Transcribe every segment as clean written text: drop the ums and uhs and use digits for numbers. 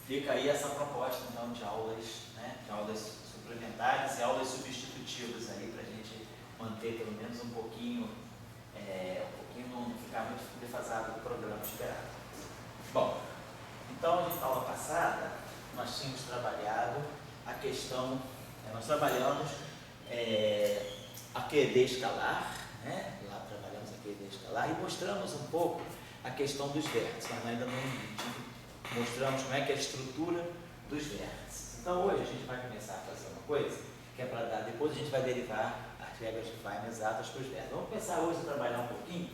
Fica aí essa proposta, então, de aulas, né, de aulas suplementares e aulas substitutivas aí, para a gente manter pelo menos um pouquinho, não ficar muito defasado do programa esperado. Bom, então, na aula passada, nós tínhamos trabalhado a questão, nós trabalhamos a QED escalar, né? Lá trabalhamos a QED escalar e mostramos um pouco a questão dos vértices, mas ainda não mostramos como é que é a estrutura dos vértices. Então hoje a gente vai começar a fazer uma coisa que é para dar, depois a gente vai derivar as regras de Feynman exatas para os vértices. Vamos começar hoje a trabalhar um pouquinho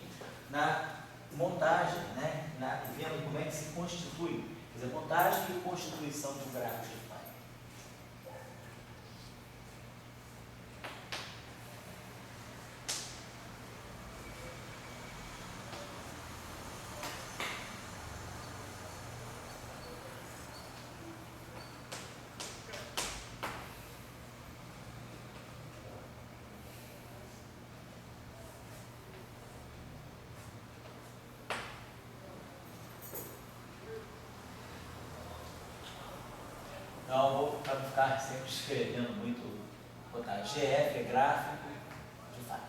na montagem, né? Vendo como é que se constitui, quer dizer, montagem e constituição de um gráfico de Feynman. Então, para não ficar sempre escrevendo muito, botar GF é gráfico de Feynman.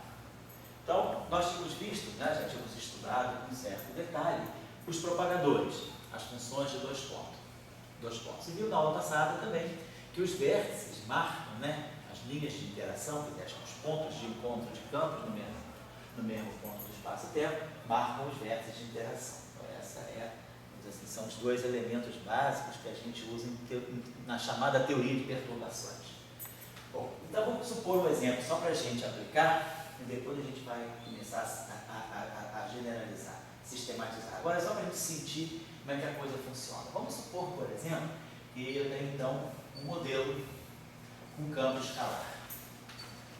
Então, nós tínhamos visto, né, já tínhamos estudado com certo detalhe, os propagadores, as funções de dois pontos. E viu na aula passada também que os vértices marcam, né, as linhas de interação, que são os pontos de encontro de campos no mesmo ponto do espaço-tempo, marcam os vértices de interação. Então, essa assim, são os dois elementos básicos que a gente usa na chamada teoria de perturbações. Bom, então vamos supor um exemplo só para a gente aplicar e depois a gente vai começar a generalizar, sistematizar. Agora é só para a gente sentir como é que a coisa funciona. Vamos supor, por exemplo, que eu tenho então um modelo com campo escalar.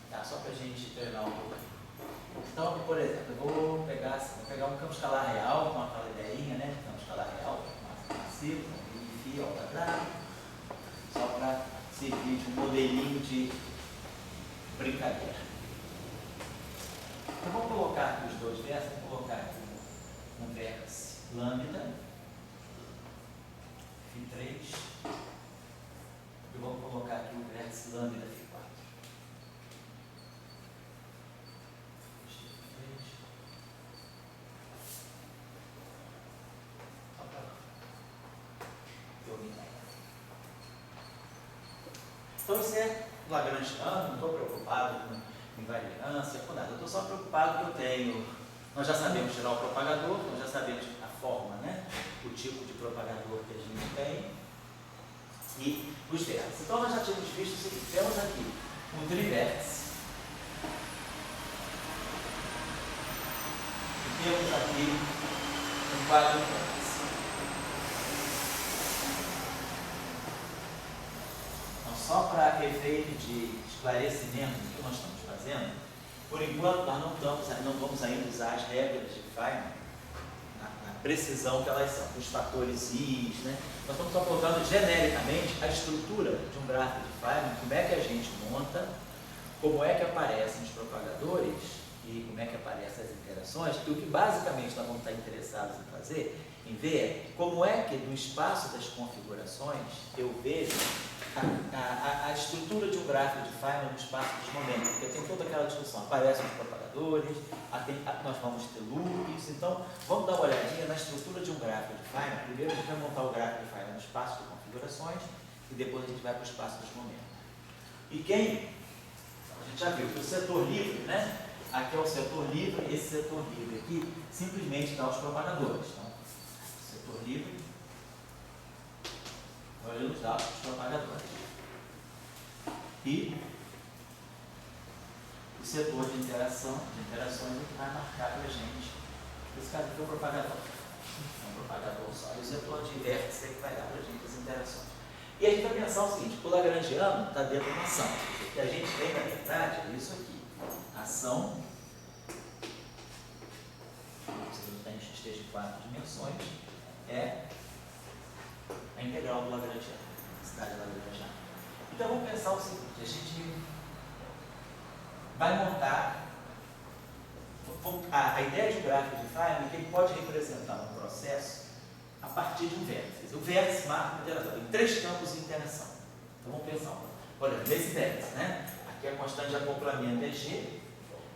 Tá? Só para a gente treinar um pouco. Então, por exemplo, eu vou pegar um campo escalar real, com aquela ideinha, né? Campo escalar real, massivo, e ao quadrado, só para servir de um modelinho de brincadeira. Então, vamos colocar aqui os dois vértices, vamos colocar aqui um vértice lambda, Φ3, e vamos colocar aqui o vértice lambda Φ4. Então isso é lagrangiano, não estou preocupado com invariância, com nada, eu estou só preocupado que eu tenho, nós já sabemos tirar o propagador, nós já sabemos a forma, né? O tipo de propagador que a gente tem e os vértices. Então nós já tínhamos visto o seguinte, temos aqui um trivértice e temos aqui um quadrivértice. Só para efeito de esclarecimento do que nós estamos fazendo, por enquanto nós não vamos ainda usar as regras de Feynman na precisão que elas são, os fatores Is, né? Nós estamos só colocando genericamente a estrutura de um gráfico de Feynman, como é que a gente monta, como é que aparecem os propagadores e como é que aparecem as interações, e o que basicamente nós vamos estar interessados em fazer, em ver é como é que no espaço das configurações eu vejo a estrutura de um gráfico de Feynman no espaço dos momentos, porque tem toda aquela discussão, aparecem os propagadores, nós vamos ter loops, então vamos dar uma olhadinha na estrutura de um gráfico de Feynman. Primeiro a gente vai montar o gráfico de Feynman no espaço de configurações e depois a gente vai para o espaço dos momentos. E a gente já viu que o setor livre, né? Aqui é o setor livre, esse setor livre aqui simplesmente dá os propagadores. Então, setor livre, ele nos dá os propagadores. E o setor de interações é que vai marcar para a gente. Esse caso aqui é um propagador. É um propagador só. E o setor de vértice é que vai dar para a gente as interações. E a gente vai pensar o seguinte, o lagrangiano está dentro de uma ação. O que a gente tem, na verdade, é isso aqui. Ação, se não tem x de 4 dimensões, é a integral do lagrangiano, a densidade lagrangiana. Então vamos pensar o seguinte, a gente vai montar a ideia de um gráfico de Feynman é que ele pode representar um processo a partir de um vértice. O vértice marca uma interação. Tem 3 campos de interação. Então vamos pensar. Por exemplo, nesse vértice, né? Aqui a constante de acoplamento é G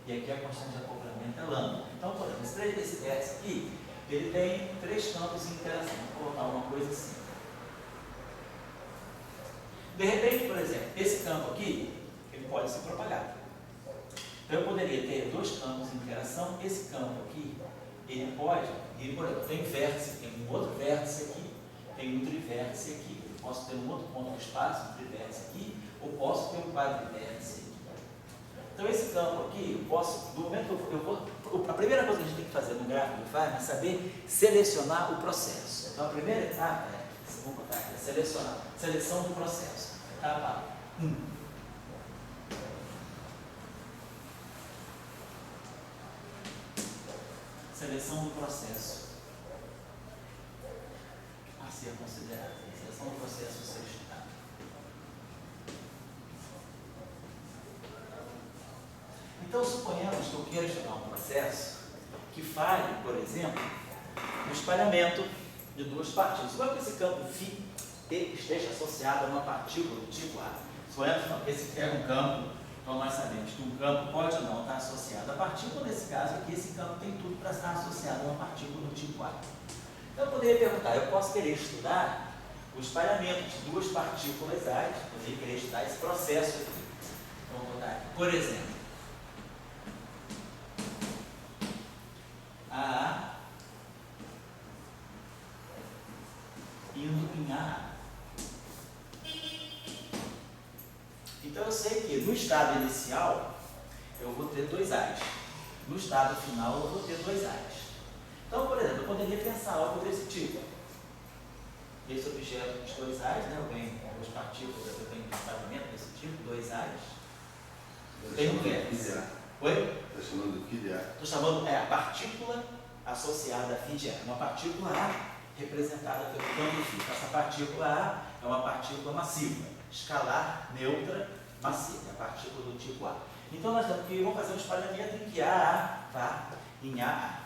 e aqui a constante de acoplamento é lambda. Então, por exemplo, esse vértice aqui, ele tem 3 campos de interação. Vou colocar uma coisa assim. De repente, por exemplo, esse campo aqui, ele pode se propagar. Então eu poderia ter 2 campos de interação. Esse campo aqui, ele pode, por exemplo, tem vértice, tem um outro vértice aqui, tem um trivértice aqui. Eu posso ter um outro ponto do espaço, um trivértice aqui, ou posso ter um quadrivértice aqui. Então esse campo aqui, eu posso, no momento que eu vou, a primeira coisa que a gente tem que fazer no gráfico de Feynman é saber selecionar o processo. Então a primeira etapa vamos botar aqui, selecionar, seleção do processo. Etapa 1. Seleção do processo a ser considerado. Seleção do processo a ser estudado. Então, suponhamos que eu queira estudar um processo que fale, por exemplo, no espalhamento de 2 partículas. Suponhamos que esse campo φ esteja associado a uma partícula do tipo A. Suponhamos que esse é um campo, então nós sabemos que um campo pode ou não estar associado à partícula. Nesse caso aqui, esse campo tem tudo para estar associado a uma partícula do tipo A. Então eu poderia perguntar, eu posso querer estudar o espalhamento de 2 partículas A, eu poderia querer estudar esse processo aqui. Então vamos botar aqui, por exemplo, AA indo em AA. Então eu sei que no estado inicial eu vou ter 2 A's. No estado final eu vou ter 2 A's. Então, por exemplo, eu poderia pensar algo desse tipo. Esse objeto dos 2 A's, né? Eu tenho 2 partículas, eu tenho um espalhamento desse tipo, 2 A's. Eu tenho um vértice. Oi? Está chamando o que de A? Estou chamando a partícula associada a φ de A. Uma partícula A representada pelo campo φ. Essa partícula A é uma partícula massiva, escalar, neutra, massiva, é a partícula do tipo A. Então nós vamos fazer um espalhamento em que AA vá em AA.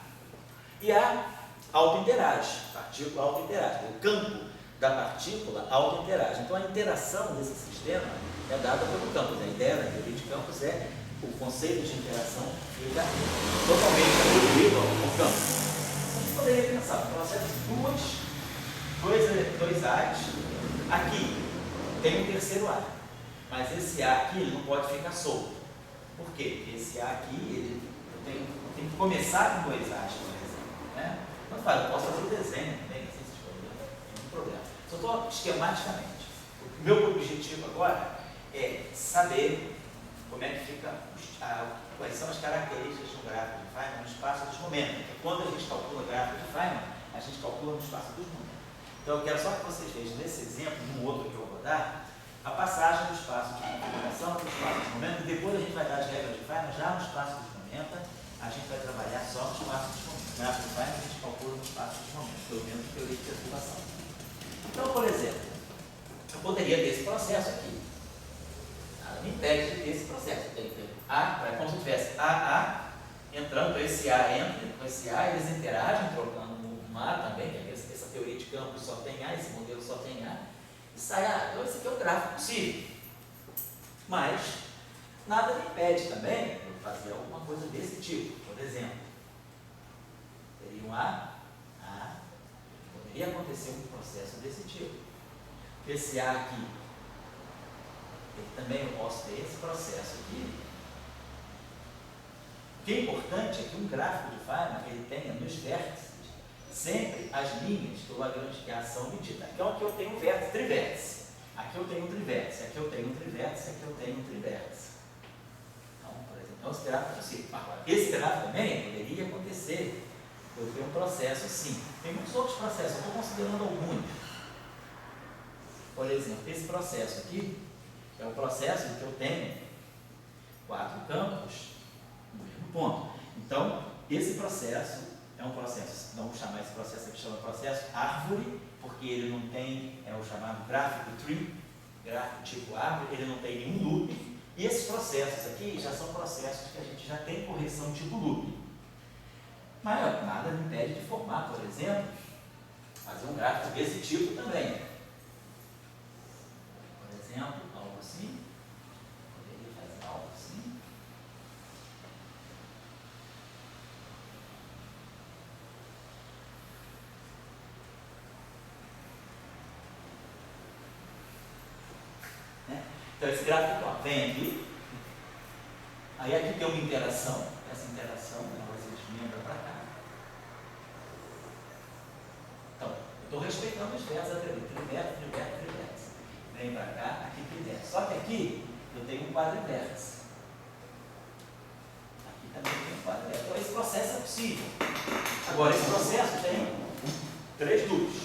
E A auto-interage, partícula auto-interage. O campo da partícula auto-interage. Então a interação desse sistema é dada pelo campo. A ideia da teoria de campos é o conceito de interação fica totalmente atribuído ao campo. A gente poderia pensar no processo de 2 A's. Aqui tem um terceiro A, mas esse A aqui ele não pode ficar solto. Por quê? Esse A aqui tem que começar com 2 A's, por exemplo. Né? Então, eu posso fazer o desenho também, sem nenhum problema. Só estou esquematicamente. O meu objetivo agora é saber como é que fica, quais são as características de um gráfico de Feynman no espaço dos momentos. Porque quando a gente calcula o gráfico de Feynman, a gente calcula no espaço dos momentos. Então, eu quero só que vocês vejam nesse exemplo, num outro que eu vou dar, a passagem do espaço de configuração para o espaço dos momentos, e depois a gente vai dar as regras de Feynman já no espaço dos momentos, a gente vai trabalhar só no espaço dos momentos. O gráfico de Feynman a gente calcula no espaço dos momentos, pelo menos teoria de perturbação. Então, por exemplo, eu poderia ter esse processo aqui. Nada me impede de ter esse processo. Tem A, é como se tivesse AA entrando, esse A entra com esse A, eles interagem, trocando um A também, que essa teoria de campos só tem A, esse modelo só tem A, e sai A. Então, esse aqui é o gráfico possível. Mas, nada me impede também de fazer alguma coisa desse tipo. Por exemplo, teria um A, poderia acontecer um processo desse tipo. Esse A aqui, também eu posso ter esse processo aqui. O que é importante é que um gráfico de Feynman ele tenha nos vértices sempre as linhas do Lagrange, que é a ação medida. Então aqui eu tenho um vértice, trivértice. Aqui eu tenho um trivértice, aqui eu tenho um trivértice, aqui eu tenho um trivértice. Então, por exemplo, esse gráfico é possível. Esse gráfico também poderia acontecer. Eu tenho um processo assim. Tem muitos outros processos, eu estou considerando alguns. Por exemplo, esse processo aqui é o processo em que eu tenho 4 campos no mesmo ponto. Então, esse processo é um processo, vamos chamar esse processo aqui, chama processo árvore, porque ele não tem, é o chamado gráfico tree, gráfico tipo árvore, ele não tem nenhum loop. E esses processos aqui já são processos que a gente já tem correção tipo loop. Mas nada me impede de formar, por exemplo, fazer um gráfico desse tipo também. Por exemplo, algo assim. Poderia fazer algo assim. Então esse gráfico vem aqui, aí aqui tem uma interação, essa interação ela se desmembra para cá. Então, eu estou respeitando os versos trivértice, trivértice. Vem para cá, aqui trivértice. Só que aqui eu tenho um quadrivértice. Aqui também tem um quadrivértice. Então esse processo é possível. Agora esse processo tem 3 loops.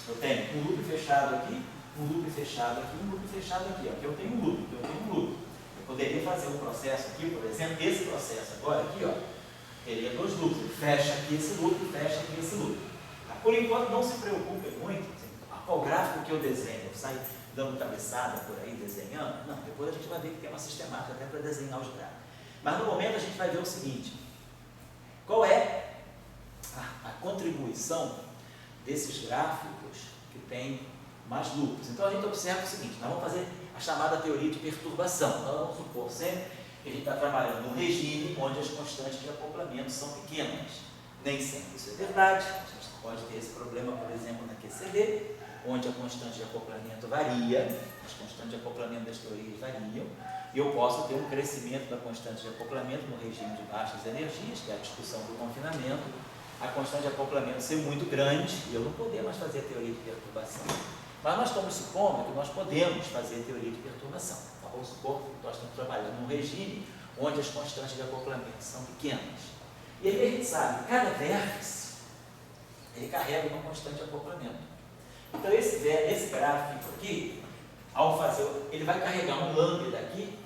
Eu tenho um loop fechado aqui, um loop fechado aqui, um loop fechado aqui. Aqui eu tenho um loop, aqui eu tenho um loop. Eu poderia fazer um processo aqui, por exemplo, esse processo agora aqui, ó, teria 2 loops. Ele fecha aqui esse loop, fecha aqui esse loop. Por enquanto não se preocupe muito, qual gráfico que eu desenho, eu saio dando cabeçada por aí, desenhando. Não, depois a gente vai ver que tem uma sistemática até para desenhar os gráficos. Mas no momento a gente vai ver o seguinte, qual é a contribuição desses gráficos que tem mais loops. Então a gente observa o seguinte, nós vamos fazer a chamada teoria de perturbação. Então vamos supor sempre que a gente está trabalhando num regime onde as constantes de acoplamento são pequenas. Nem sempre isso é verdade, a gente pode ter esse problema, por exemplo, na QCD, onde a constante de acoplamento varia, as constantes de acoplamento das teorias variam, e eu posso ter um crescimento da constante de acoplamento no regime de baixas energias, que é a discussão do confinamento, a constante de acoplamento ser muito grande, e eu não poder mais fazer a teoria de perturbação. Mas nós estamos supondo que nós podemos fazer a teoria de perturbação. Então, vamos supor que nós estamos trabalhando num regime onde as constantes de acoplamento são pequenas. E aí a gente sabe que cada vértice ele carrega uma constante de acoplamento. Então esse gráfico aqui, ao fazer, ele vai carregar um lambda aqui,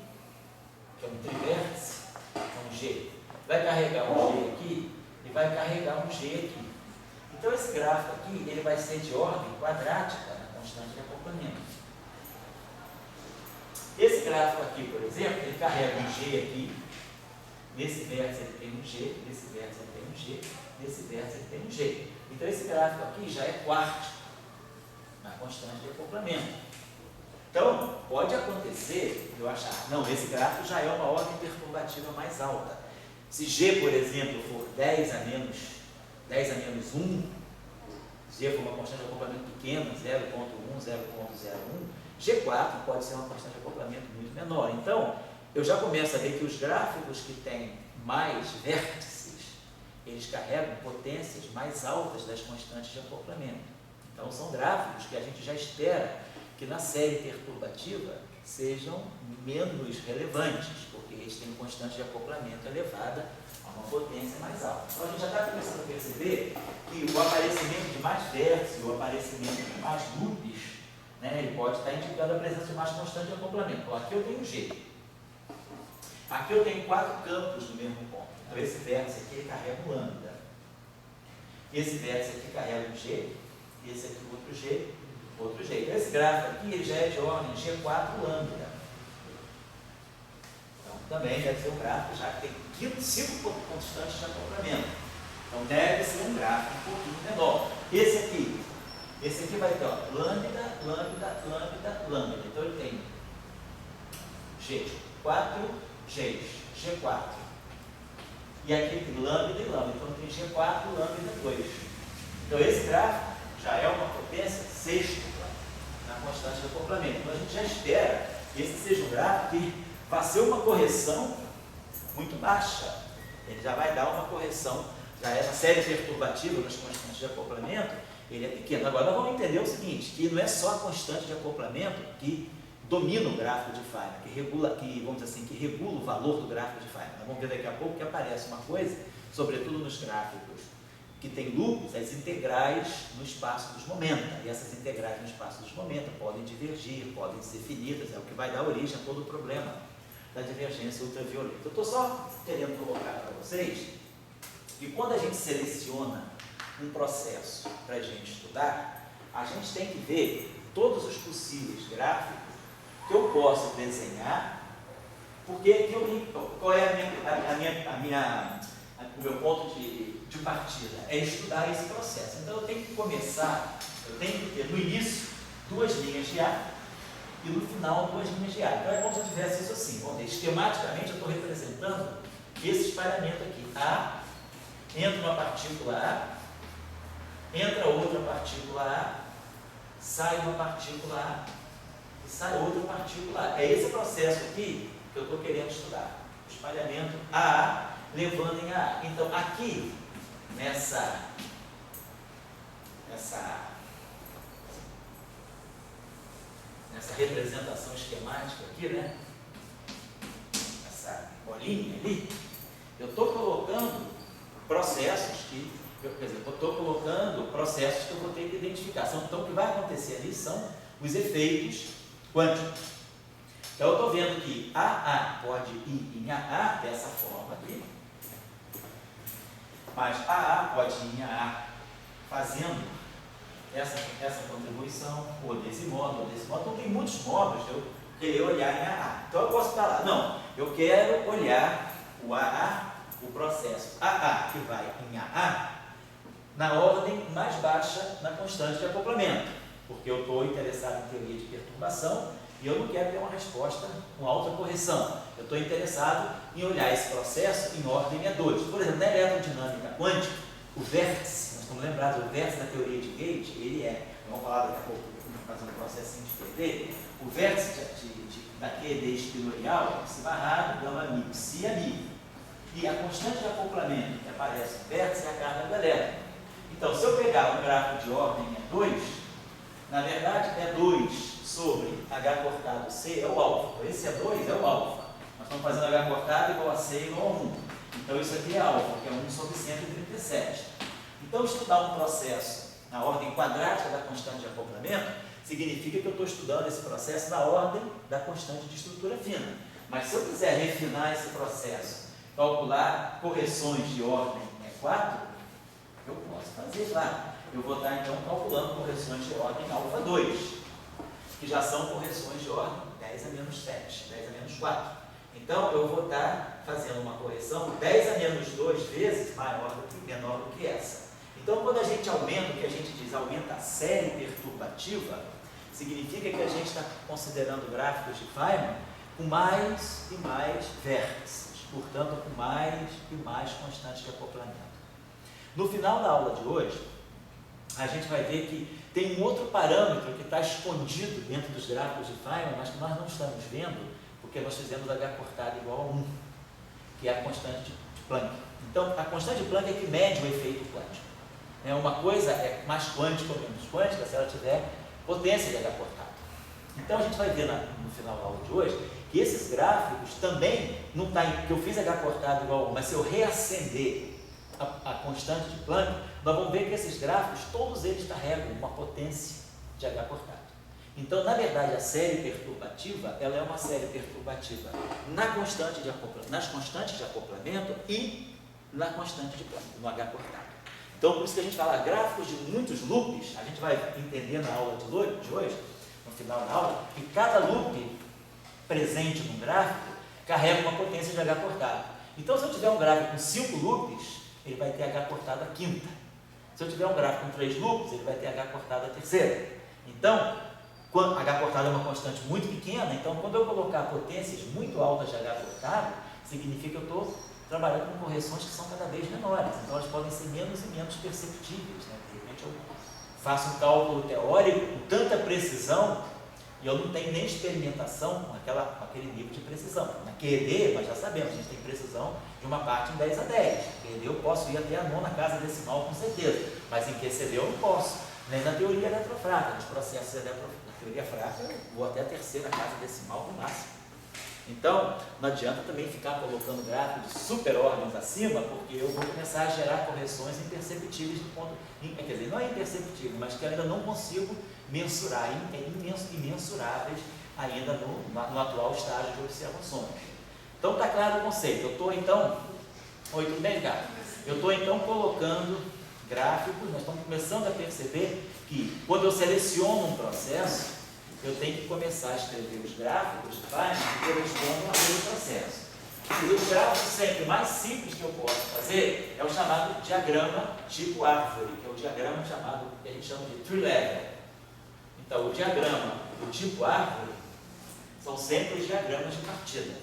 que é um trivértice, um G. Vai carregar um G aqui e vai carregar um G aqui. Então esse gráfico aqui, ele vai ser de ordem quadrática na constante de acoplamento. Esse gráfico aqui, por exemplo, ele carrega um G aqui, nesse vértice ele tem um G, nesse vértice ele tem um G, nesse vértice ele tem um G. Então esse gráfico aqui já é quarto na constante de acoplamento. Então, pode acontecer, eu achar, não, esse gráfico já é uma ordem perturbativa mais alta. Se G, por exemplo, for 10 a menos 1, G for uma constante de acoplamento pequena, 0,1, 0,01, G4 pode ser uma constante de acoplamento muito menor. Então, eu já começo a ver que os gráficos que têm mais vértices, eles carregam potências mais altas das constantes de acoplamento. Então, são gráficos que a gente já espera que na série perturbativa sejam menos relevantes, porque eles têm constante de acoplamento elevada a uma potência mais alta. Então, a gente já está começando a perceber que o aparecimento de mais vértices, o aparecimento de mais loops, né, ele pode estar indicando a presença de mais constante de acoplamento. Então, aqui eu tenho G. Aqui eu tenho 4 campos no mesmo ponto. Então, esse vértice aqui ele carrega um lambda. Esse vértice aqui carrega um G. Esse aqui outro G, outro G. Então, esse gráfico aqui ele já é de ordem G4 lambda. Então, também deve ser um gráfico já que tem 5 constantes de acoplamento. Então, deve ser um gráfico um pouquinho menor. Esse aqui vai ter ó, lambda, lambda, lambda, lambda. Então, ele tem G4, Gs, G4. E aqui tem lambda e lambda. Então, tem G4, lambda 2. Então, esse gráfico já é uma potência sextupla na constante de acoplamento. Então a gente já espera que esse seja um gráfico que vai ser uma correção muito baixa. Ele já vai dar uma correção, já é uma série perturbativa nas constantes de acoplamento, ele é pequeno. Agora nós vamos entender o seguinte, que não é só a constante de acoplamento que domina o gráfico de Feynman, que regula, vamos dizer assim, que regula o valor do gráfico de Feynman. Nós vamos ver daqui a pouco que aparece uma coisa, sobretudo nos gráficos que tem loops, as integrais no espaço dos momenta. E essas integrais no espaço dos momenta podem divergir, podem ser finitas, é o que vai dar origem a todo o problema da divergência ultravioleta. Eu estou só querendo colocar para vocês que quando a gente seleciona um processo para a gente estudar, a gente tem que ver todos os possíveis gráficos que eu posso desenhar, porque qual é o meu ponto de de partida é estudar esse processo. Então eu tenho que começar, eu tenho que ter no início 2 linhas de A e no final 2 linhas de A. Então é como se eu tivesse isso assim. Vamos ver, esquematicamente eu estou representando esse espalhamento aqui. A, entra uma partícula A, entra outra partícula A, sai uma partícula A e sai outra partícula A. É esse processo aqui que eu estou querendo estudar. O espalhamento AA levando em AA. Então aqui, nessa representação esquemática aqui, né? Essa bolinha ali, eu estou colocando processos que, eu vou ter que identificar. Então o que vai acontecer ali são os efeitos quânticos. Então eu estou vendo que AA pode ir em AA dessa forma aqui, mas AA pode ir em AA fazendo essa contribuição, ou desse modo, ou desse modo. Então tem muitos modos de eu querer olhar em AA. Então eu posso falar, não, eu quero olhar o AA, o processo AA que vai em AA, na ordem mais baixa na constante de acoplamento, porque eu estou interessado em teoria de perturbação e eu não quero ter uma resposta com alta correção. Eu estou interessado em olhar esse processo em ordem E2. Por exemplo, na eletrodinâmica quântica, o vértice, nós estamos lembrados, o vértice da teoria de Gauge, ele vamos falar daqui a pouco, fazer um processinho de QED, o vértice da QED espinorial é psi-barrado, gama mi, psi é mi. E a constante de acoplamento que aparece no vértice é a carga do elétron. Então, se eu pegar um gráfico de ordem E2, na verdade, E2 sobre H cortado C é o alfa. Esse E2 é o alfa. Nós estamos fazendo H cortado igual a C igual a 1. Então, isso aqui é alfa, que é 1 sobre 137. Então, estudar um processo na ordem quadrática da constante de acoplamento significa que eu estou estudando esse processo na ordem da constante de estrutura fina. Mas se eu quiser refinar esse processo, calcular correções de ordem E4, eu posso fazer lá. Eu vou estar então calculando correções de ordem alfa 2, que já são correções de ordem 10 a menos 7, 10 a menos 4. Então eu vou estar fazendo uma correção 10 a menos 2 vezes menor do que essa. Então quando a gente aumenta, o que a gente diz, aumenta a série perturbativa, significa que a gente está considerando gráficos de Feynman com mais e mais vértices, portanto com mais e mais constantes de acoplamento. No final da aula de hoje, a gente vai ver que tem um outro parâmetro que está escondido dentro dos gráficos de Feynman, mas que nós não estamos vendo, porque nós fizemos H cortado igual a 1, que é a constante de Planck. Então, a constante de Planck é que mede o efeito quântico. Uma coisa é mais quântica ou menos quântica se ela tiver potência de H cortado. Então, a gente vai ver no final da aula de hoje que esses gráficos também não está em que eu fiz H cortado igual a 1, mas se eu reacender a constante de Planck, nós vamos ver que esses gráficos, todos eles carregam uma potência de H cortado. Então, na verdade, a série perturbativa, ela é uma série perturbativa nas constantes de acoplamento e na constante de Planck, no H cortado. Então, por isso que a gente fala gráficos de muitos loops, a gente vai entender na aula de hoje, no final da aula, que cada loop presente no gráfico carrega uma potência de H cortado. Então, se eu tiver um gráfico com 5 loops, ele vai ter H cortado a quinta. Se eu tiver um gráfico com 3 loops, ele vai ter H cortado a terceira. Então, quando H cortado é uma constante muito pequena, então quando eu colocar potências muito altas de H cortado, significa que eu estou trabalhando com correções que são cada vez menores. Então, elas podem ser menos e menos perceptíveis. De repente, eu faço um cálculo teórico com tanta precisão e eu não tenho nem experimentação com aquele nível de precisão. Na QED, nós já sabemos, a gente tem precisão de uma parte em 10 a 10. Na QED eu posso ir até a 9ª casa decimal com certeza, mas em QCD eu não posso. Nem na teoria eletrofraca, nos processos na teoria fraca, eu vou até a 3ª casa decimal no máximo. Então, não adianta também ficar colocando gráficos de super ordens acima, porque eu vou começar a gerar correções imperceptíveis do ponto... Quer dizer, não é imperceptível, mas que eu ainda não consigo mensurar, imensuráveis ainda no atual estágio de observações. Então, está claro o conceito. Eu estou, então... Oi, tudo bem, cara? Eu estou, então, colocando gráficos, nós estamos começando a perceber que, quando eu seleciono um processo, eu tenho que começar a escrever os gráficos que correspondem àquele processo. O gráfico sempre mais simples que eu posso fazer é o chamado diagrama tipo árvore, que é o diagrama chamado, que a gente chama de tree level. Então, o diagrama do tipo árvore são sempre os diagramas de partida.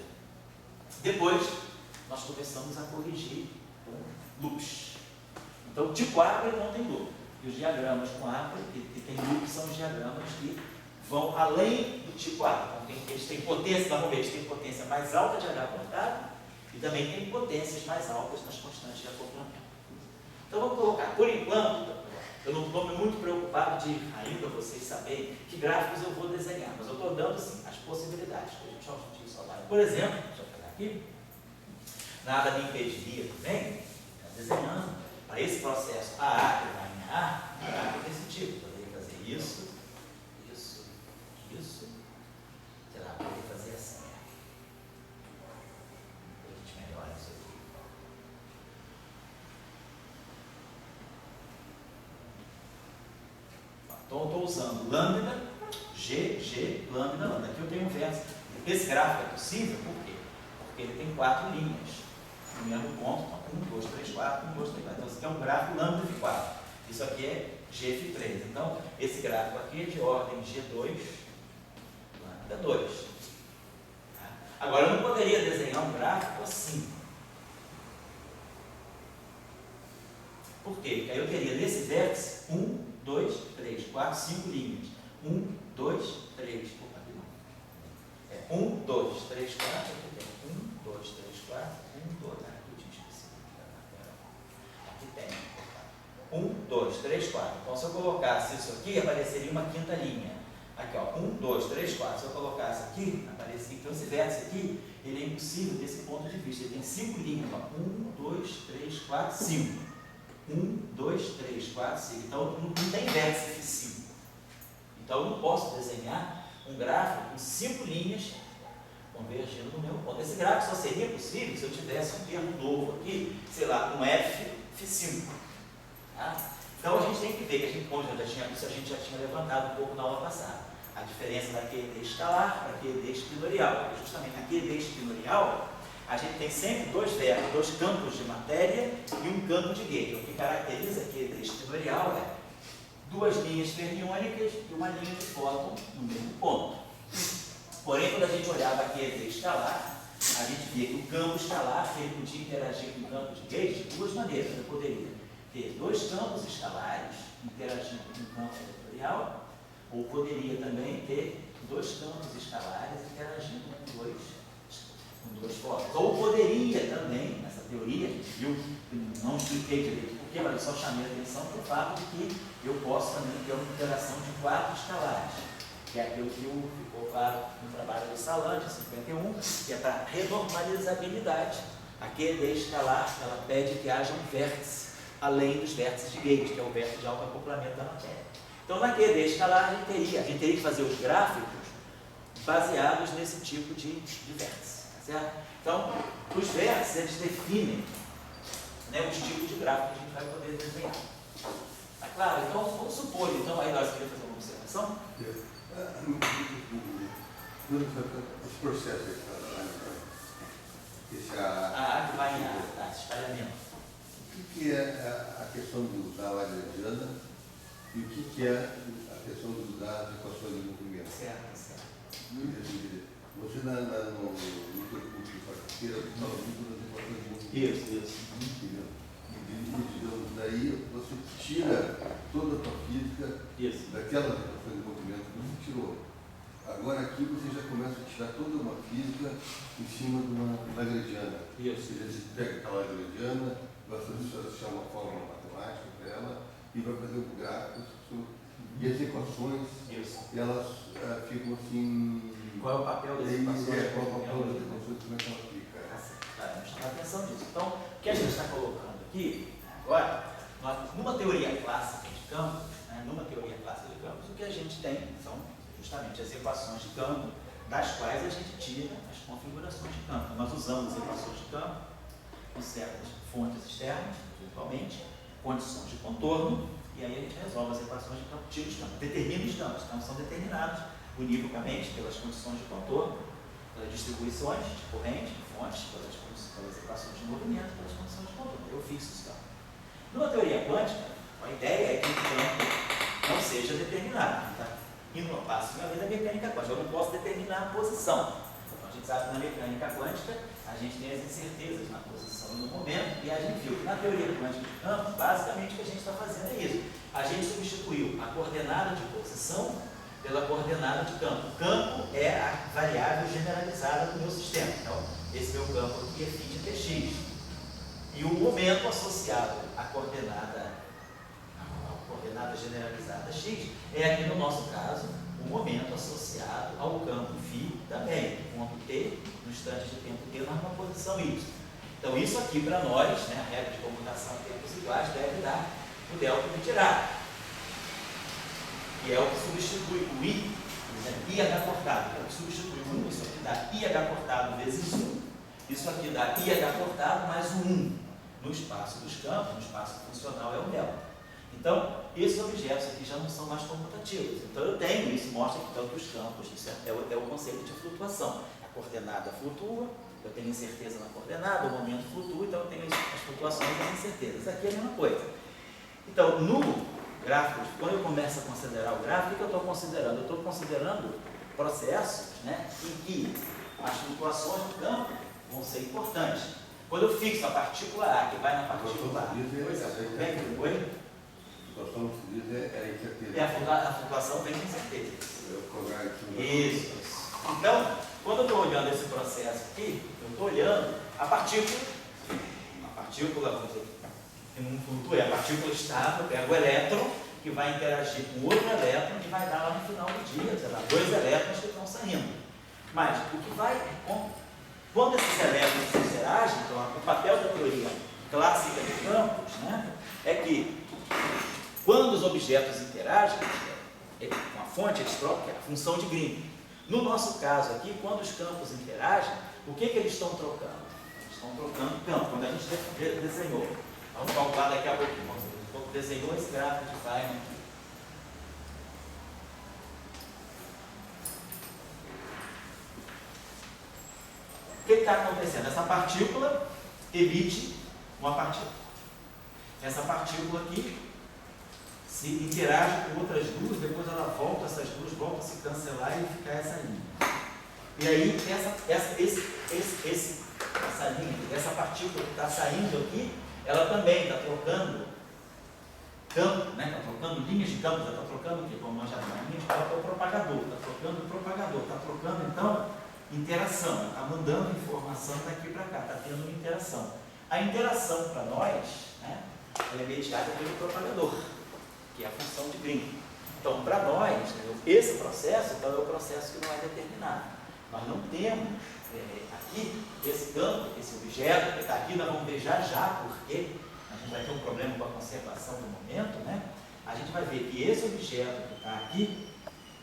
Depois, nós começamos a corrigir com loops. Então, o tipo árvore não tem loop. E os diagramas com árvore que tem loop são os diagramas que vão além do tipo árvore. Então, eles têm potência, normalmente eles têm potência mais alta de H cortado e também tem potências mais altas nas constantes de acoplamento. Então, vamos colocar, por enquanto, eu não estou muito preocupado de ainda vocês saberem que gráficos eu vou desenhar, mas eu estou dando sim as possibilidades. A gente só vai. Por exemplo, deixa eu pegar aqui, nada me impediria também, desenhando para esse processo AA que vai em A, gráfico desse tipo. Poderia fazer isso, sei lá, poderia fazer assim. A gente melhora isso aqui. Então, eu estou usando lambda, G, lambda. Aqui eu tenho um verso. Esse gráfico é possível, por quê? Porque ele tem 4 linhas. No mesmo ponto, 1, 2, 3, 4, 1, 2, 3, 4. Então, isso aqui é um gráfico lambda de 4. Isso aqui é GF3. Então, esse gráfico aqui é de ordem G2, lambda 2. Agora, eu não poderia desenhar um gráfico assim. Por quê? Porque aí eu teria nesse vértice 1, 2, 3, 4, 5 linhas. 1, 2, 3. Opa, aqui não. 1, 2, 3, 4. Aqui tem 1, 2, 3, 4. 1, 2. Aqui eu tinha esquecido. Aqui tem 1, 2, 3, 4. Então, se eu colocasse isso aqui, apareceria uma quinta linha. Aqui, ó, 1, 2, 3, 4. Se eu colocasse aqui, apareceria. Então, esse vértice aqui, ele é impossível desse ponto de vista. Ele tem 5 linhas. Ó. 1, 2, 3, 4, 5. 1, 2, 3, 4, 5. Então, não tem vértice 5. Então, eu não posso desenhar um gráfico com 5 linhas convergindo no mesmo ponto. Esse gráfico só seria possível se eu tivesse um termo novo aqui, sei lá, um F5. Tá? Então, a gente tem que ver que isso a gente já tinha levantado um pouco na aula passada. A diferença da QED escalar para a QED espinorial. Justamente na QED espinorial, a gente tem sempre dois vértices, 2 campos de matéria e um campo de gauge. O que caracteriza a QED espinorial é 2 linhas fermiônicas e uma linha de fóton no mesmo ponto. Porém, quando a gente olhava a QED escalar, a gente via que o campo escalar ele podia interagir com o campo de gauge de 2 maneiras. Eu poderia ter 2 campos escalares interagindo com o campo vetorial, ou poderia também ter 2 campos escalares interagindo com dois fótons. Ou poderia também, nessa teoria, eu não expliquei direito porquê, mas eu só chamei a atenção para o fato de que eu posso também ter uma interação de 4 escalares, que é aquilo que ficou claro no trabalho do Salange, 51, que é para renormalizabilidade. A QED escalar, ela pede que haja um vértice, além dos vértices de gauge, que é o vértice de alto acoplamento da matéria. Então, na QED escalar, a gente teria que fazer os gráficos baseados nesse tipo de vértice. Certo? Então, os vértices, eles definem, né, os tipos de gráfico que a gente vai poder desenhar. Tá claro? Então, vamos supor, então, aí nós queríamos fazer uma observação? Os processos que vai em A, tá, esse espalhamento. O que é a questão de usar a lagrangiana e o que é a questão de usar as equações de movimento? Certo. Você no curso de quarta-feira fala muito das equações de movimento. Isso. E daí você tira toda a tua física daquelas equações de movimento que você tirou. Agora aqui você já começa a tirar toda uma física em cima de uma lagrangiana. Isso. Você pega aquela lagrangiana, vai achar uma fórmula matemática para ela e vai fazer um gráfico. E as equações, elas ficam assim. Qual é o papel das equações? Qual é o papel das equações, como é que ela fica? Vamos chamar a atenção disso. Então, o que a gente está colocando aqui, agora, numa teoria clássica de campos, o que a gente tem são justamente as equações de campo, das quais a gente tira as configurações de campo. Nós usamos equações de campo com certas fontes externas, principalmente, condições de contorno, e aí a gente resolve as equações de campo, tira os campos, determina os campos, então são determinados univocamente pelas condições de contorno pelas distribuições de corrente, de fontes, pelas equações de movimento, pelas condições de controle. Eu fixo isso. Numa teoria quântica, a ideia é que o campo não seja determinado. Tá? E no passo que a lei da mecânica quântica, eu não posso determinar a posição. Então, a gente sabe que na mecânica quântica a gente tem as incertezas na posição e no momento, e a gente viu que na teoria quântica de campos, basicamente o que a gente está fazendo é isso. A gente substituiu a coordenada de posição pela coordenada de campo. O campo é a variável generalizada do meu sistema. Então, esse meu campo aqui é φ de Tx. E o momento associado à coordenada generalizada x é aqui no nosso caso o momento associado ao campo φ também, ponto t, no instante de tempo t, numa posição y. Então isso aqui para nós, né, a regra de comutação em tempos iguais deve dar o delta retirado, que é o que substitui o i, IH cortado, é o que substitui o 1, isso aqui dá IH cortado vezes 1, isso aqui dá IH cortado mais o 1 no espaço dos campos, no espaço funcional é o delta. Então, esses objetos aqui já não são mais comutativos. Então, eu tenho isso, mostra que tanto os campos, isso é o conceito de flutuação. A coordenada flutua, eu tenho incerteza na coordenada, o momento flutua, então eu tenho as flutuações e as incertezas. Aqui é a mesma coisa. Então, no gráfico, quando eu começo a considerar o gráfico, o que eu estou considerando? Eu estou considerando processos, né, em que as flutuações do campo vão ser importantes. Quando eu fixo a partícula A, que vai na partícula A, a flutuação vem com incerteza. Isso. Então, quando eu estou olhando esse processo aqui, eu estou olhando a partícula, vamos dizer, que não flutua, é a partícula estável, pega o elétron, que vai interagir com outro elétron e vai dar lá no final do dia, sei lá, 2 elétrons que estão saindo. Mas o que vai, quando esses elétrons interagem, então o papel da teoria clássica de campos, né, é que quando os objetos interagem com a fonte, eles trocam a função de Green. No nosso caso aqui, quando os campos interagem, o que eles estão trocando? Eles estão trocando campo. Quando a gente desenhou, vamos calcular daqui a pouquinho, desenhou esse gráfico de Feynman aqui. O que está acontecendo? Essa partícula emite uma partícula. Essa partícula aqui se interage com outras duas, depois ela volta, essas duas voltam a se cancelar e ficar essa linha. E aí, essa linha, essa partícula que está saindo aqui, ela também está trocando campo, né? Está trocando linhas de campo, está trocando o quê? Vamos manjar uma linha de campo, é o propagador, está trocando o propagador, está trocando então interação, está mandando informação daqui para cá, está tendo uma interação. A interação para nós, né, ela é mediada pelo propagador, que é a função de Green. Então, para nós, esse processo então, é o processo que não é determinado. Nós não temos aqui esse campo, esse objeto que está aqui, nós vamos ver já, porque a gente vai ter um problema com a conservação do momento, né? A gente vai ver que esse objeto que está aqui,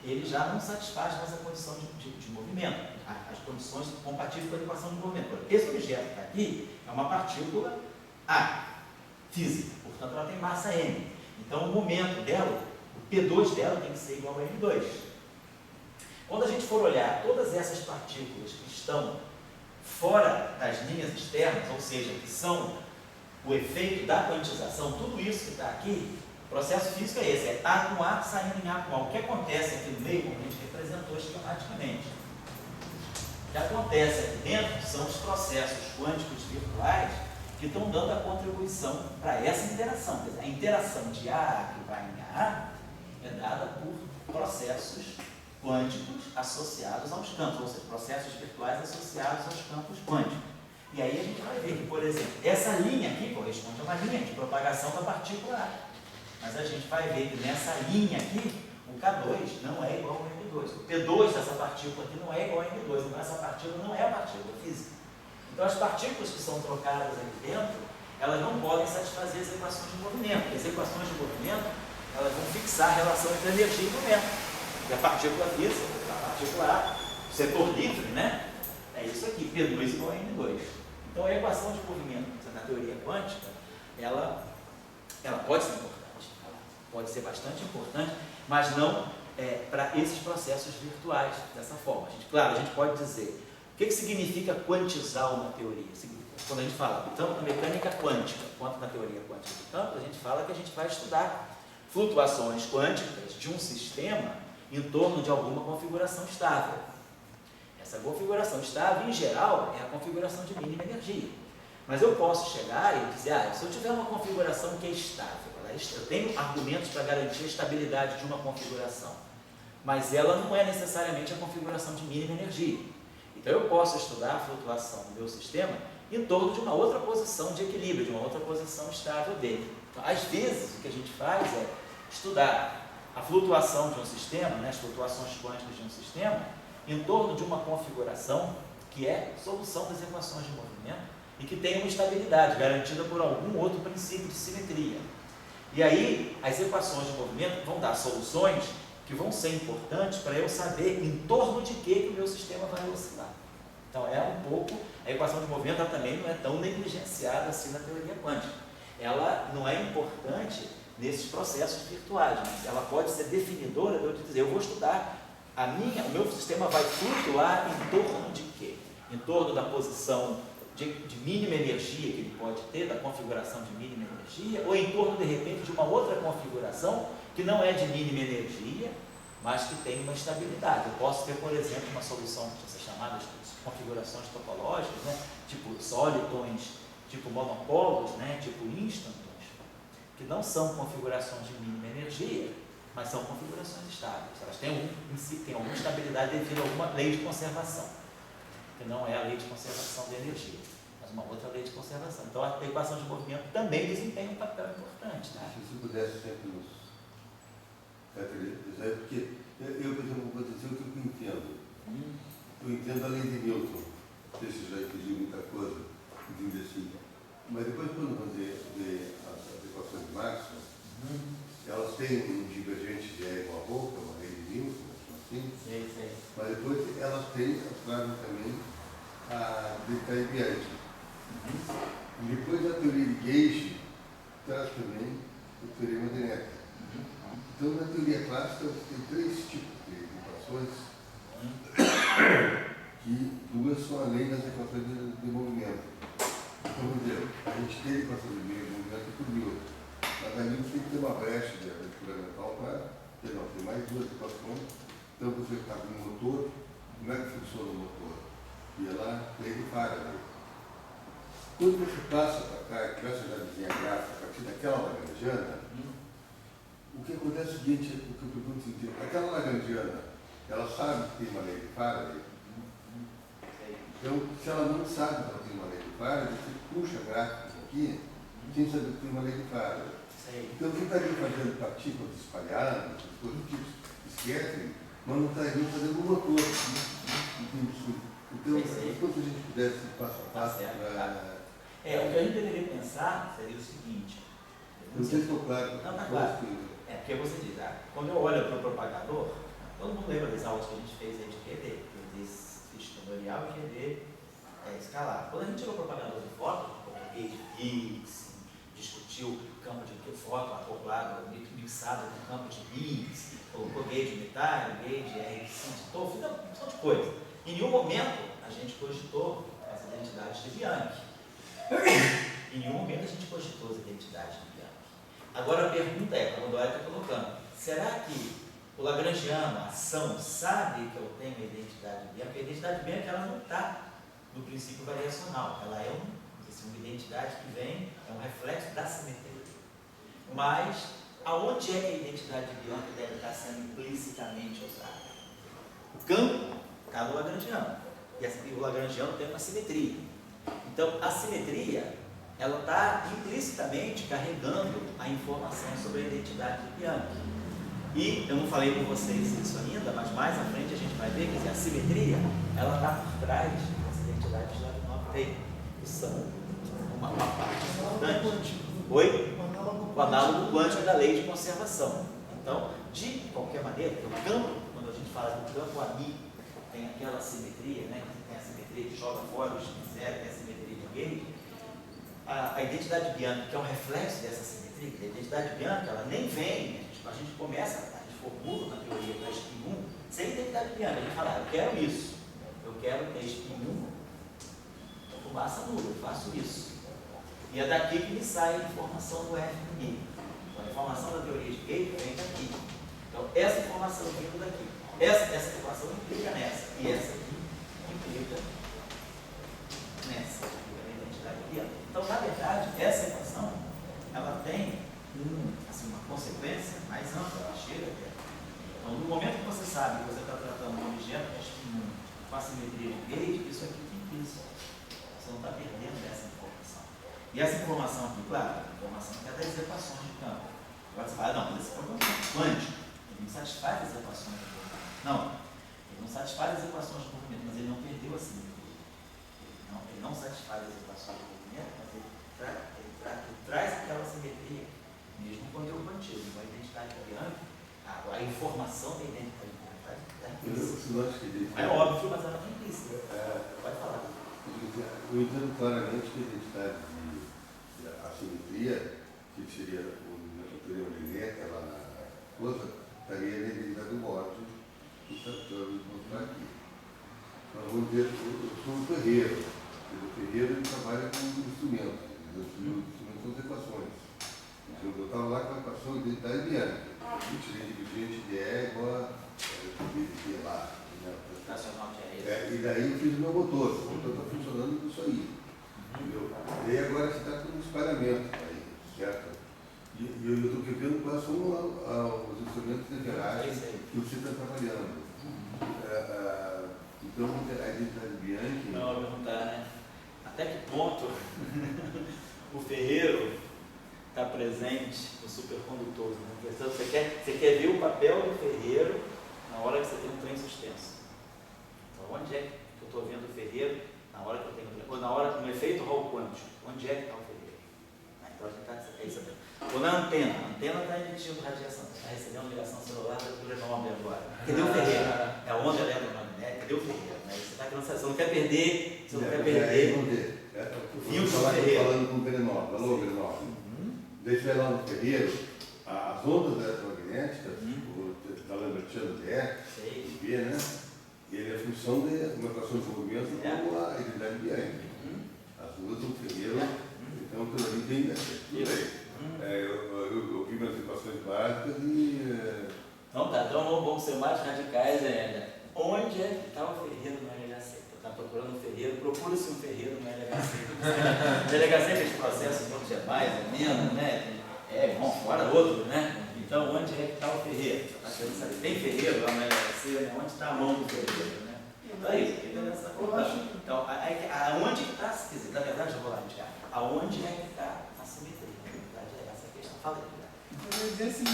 ele já não satisfaz mais a condição de movimento, as condições compatíveis com a equação de movimento. Esse objeto que está aqui é uma partícula A, física, portanto ela tem massa M. Então o momento dela, o P2 dela tem que ser igual a M2. Quando a gente for olhar todas essas partículas que estão fora das linhas externas, ou seja, que são o efeito da quantização, tudo isso que está aqui, o processo físico é esse, é A com A saindo em A com A. O que acontece aqui no meio, como a gente representou esquematicamente, o que acontece aqui dentro são os processos quânticos virtuais que estão dando a contribuição para essa interação. Quer dizer, a interação de A que vai em A é dada por processos quânticos associados aos campos, ou seja, processos virtuais associados aos campos quânticos. E aí a gente vai ver que, por exemplo, essa linha aqui corresponde a uma linha de propagação da partícula A. Mas a gente vai ver que nessa linha aqui, o K2 não é igual ao M2. O P2 dessa partícula aqui não é igual ao M2, então essa partícula não é a partícula física. Então as partículas que são trocadas aqui dentro, elas não podem satisfazer as equações de movimento. As equações de movimento, elas vão fixar a relação entre energia e momento. E a partícula física, a partícula A, o setor livre, né? É isso aqui, P2 igual a M2. Então a equação de movimento na teoria quântica, ela pode ser importante, ela pode ser bastante importante, mas não para esses processos virtuais dessa forma. Claro, a gente pode dizer, que significa quantizar uma teoria? Quando a gente fala tanto na mecânica quântica quanto na teoria quântica do campo, a gente fala que a gente vai estudar flutuações quânticas de um sistema em torno de alguma configuração estável. Essa configuração estável, em geral, é a configuração de mínima energia. Mas eu posso chegar e dizer, se eu tiver uma configuração que é estável, eu tenho argumentos para garantir a estabilidade de uma configuração, mas ela não é necessariamente a configuração de mínima energia. Então eu posso estudar a flutuação do meu sistema em torno de uma outra posição de equilíbrio, de uma outra posição estável dele. Então, às vezes, o que a gente faz é estudar a flutuação de um sistema, né, as flutuações quânticas de um sistema, em torno de uma configuração que é solução das equações de movimento e que tem uma estabilidade garantida por algum outro princípio de simetria. E aí, as equações de movimento vão dar soluções que vão ser importantes para eu saber em torno de que o meu sistema vai oscilar. Então, a equação de movimento ela também não é tão negligenciada assim na teoria quântica. Ela não é importante nesses processos virtuais, mas ela pode ser definidora de eu dizer, eu vou estudar, o meu sistema vai flutuar em torno de quê? Em torno da posição de mínima energia que ele pode ter, da configuração de mínima energia, ou em torno, de repente, de uma outra configuração que não é de mínima energia, mas que tem uma estabilidade. Eu posso ter, por exemplo, uma solução que são chamadas de configurações topológicas, né? Tipo solitons, tipo monopolos, né? Tipo instantons, que não são configurações de mínima energia, mas são configurações estáveis. Elas têm alguma estabilidade devido a alguma lei de conservação, que não é a lei de conservação de energia, mas uma outra lei de conservação. Então a equação de movimento também desempenha um papel importante. Tá? Se você pudesse sempre nos caracterizar, porque eu, por exemplo, vou dizer o que eu entendo. Eu entendo a lei de Newton, não sei se já entendi muita coisa, entendi assim. Mas depois, quando você vê as equações de Maxwell, elas têm um divergente de E igual a rho, que é uma lei de Newton, assim. Sim. Mas depois elas trazem também a densidade Bianchi. E depois a teoria de Gauge traz também o teorema de Necker. Então, na teoria clássica, tem três tipos de equações, que duas são além das equações de movimento. Então, vamos dizer, a gente tem equação de movimento por Newton, mas ali você tem que ter uma brecha de abertura mental para ter mais duas equações. Então, você está com o motor, como é que funciona o motor? E ela lei de Faraday. Quando você passa para cá, que você já desenha a gráfica a partir daquela lagrangiana, o que acontece é o seguinte, o que eu pergunto é o seguinte, aquela lagrangiana, ela sabe que tem uma lei de Faraday? Então, se ela não sabe que ela tem uma lei de Faraday, você puxa gráficos aqui, sem saber que tem uma lei de Faraday. Então, quem está ali fazendo partículas espalhadas, dispositivos, esquecem, mas não está ali fazendo um motor. Então, enquanto a gente pudesse passo a passo para... O que a gente deveria pensar seria o seguinte... Não sei se estou claro. Não, está claro. Porque você diz, quando eu olho para o propagador, todo mundo lembra das aulas que a gente fez aí de QD, fiz tutorial e QD escalar. Quando a gente tirou o propagador de fóton, gauge de Higgs, discutiu o campo de fóton acoplado, mixado com o campo de Higgs, colocou gauge unitário, gauge RX, fiz uma opção de coisa. Em nenhum momento a gente cogitou as identidades de Bianchi. Em nenhum momento a gente cogitou as identidades de Bianchi. Agora a pergunta é, como o Dória está colocando, será que o lagrangiano, a ação, sabe que eu tenho a identidade de Bianchi? Porque a identidade de Bianchi ela não está no princípio variacional, ela é uma identidade que vem, é um reflexo da simetria. Mas aonde é que a identidade de Bianchi deve estar sendo implicitamente usada? O campo está no lagrangiano, e o lagrangiano tem uma simetria. Então, a simetria, ela está implicitamente carregando a informação sobre a identidade de Bianchi. E eu não falei com vocês isso ainda, mas mais à frente a gente vai ver que a simetria, ela está por trás dessa identidade de Lyapunov tem. Isso é uma parte importante. Oi? O análogo quântico da lei de conservação. Então, de qualquer maneira, o campo, quando a gente fala do campo amigo, tem aquela simetria, né? Tem a simetria que joga fora os zero, tem a simetria de gauge. A identidade de Bianchi, que é um reflexo dessa simetria, a identidade de Bianchi, ela nem vem, a gente começa, a gente formula na teoria da spin 1, sem identidade de Bianchi, a gente fala, eu quero isso, eu quero ter espinho, fumaça nula, eu faço isso. E é daqui que me sai a informação do F no meio. Então, a informação da teoria de gate vem daqui. Então, essa informação vindo daqui. Essa informação implica nessa. E essa aqui implica nessa. A identidade aqui. Então, na verdade, essa equação, ela tem assim, uma consequência mais ampla. Ela chega até. Então, no momento que você sabe que você está tratando um objeto com a simetria de gate, isso aqui tem isso. Você não está perdendo essa informação. E essa informação aqui, claro, a informação que é das equações de campo. Agora você fala, não, mas esse problema é quântico. Ele não satisfaz as equações de movimento. Não, ele não satisfaz as equações de movimento, mas ele não perdeu a simetria. Ele não satisfaz as equações de movimento, mas ele traz aquela simetria, mesmo quando eu quantizo. Então, a identidade de Bianchi, a informação da identidade de Bianchi é implícita. É óbvio, mas ela é implícita. Pode falar. Eu entendo claramente que a identidade de assimetria, que seria o teorema de Necker, lá na coisa, estaria na identidade do Borges, que está tentando mostrar aqui. Então, vamos dizer, eu sou um ferreiro. O ferreiro ele trabalha com instrumentos. Os instrumentos são as equações. Então, eu estava lá com a equação de identidade de Bianchi. Eu tirei dividente de E igual a de lá. E daí eu fiz o meu motor. O motor está funcionando com isso aí. Entendeu? E aí agora você está com um espalhamento aí, certo? E eu estou vendo quais são os instrumentos literários que você está trabalhando. Então, a identidade de Bianchi... Não, eu vou perguntar, né? Até que ponto o ferreiro está presente no supercondutor? Né? Você quer ver o papel do ferreiro na hora que você tem um trem suspenso. Então, onde é que eu estou vendo o ferreiro na hora que eu tenho um trem? Ou na hora, no efeito Hall quântico, onde é que está o ferreiro? Então, a gente está... É isso mesmo. Ou na antena. A antena está emitindo radiação. Você está recebendo ligação celular da Grenoble agora. Cadê o ferreiro? É a onda eletromagnética. Cadê o ferreiro? Né? Você está querendo saber. Você não quer perder... Você não quer perder... O fio do ferreiro. Falando com o Grenoble. Alô, Grenoble. Daí você vai lá no ferreiro, as ondas eletromagnéticas, está lembrando de E, B, né? E ele é função de uma equação de movimento como a identidade de Bianchi. As duas do ferreiro, então tudo ali tem tudo aí. Eu vi umas equações básicas e... Então tá, então vamos ser mais radicais ainda. Onde é que está o ferreiro no LHC? Está procurando um ferreiro, procura-se um ferreiro no LHC. No LHC tem esse processo, onde é mais, é menos, né? Vamos fora outro, né? Então, onde é que está o ferreiro? Está querendo saber, tem ferreiro lá no LHC, né? Onde está a mão do ferreiro, né? Então é isso, então, aonde que está, quer dizer, na verdade, eu vou lá indicar, aonde é que está a simetria? Na verdade, é essa questão. Fala aí. Eu ia dizer assim,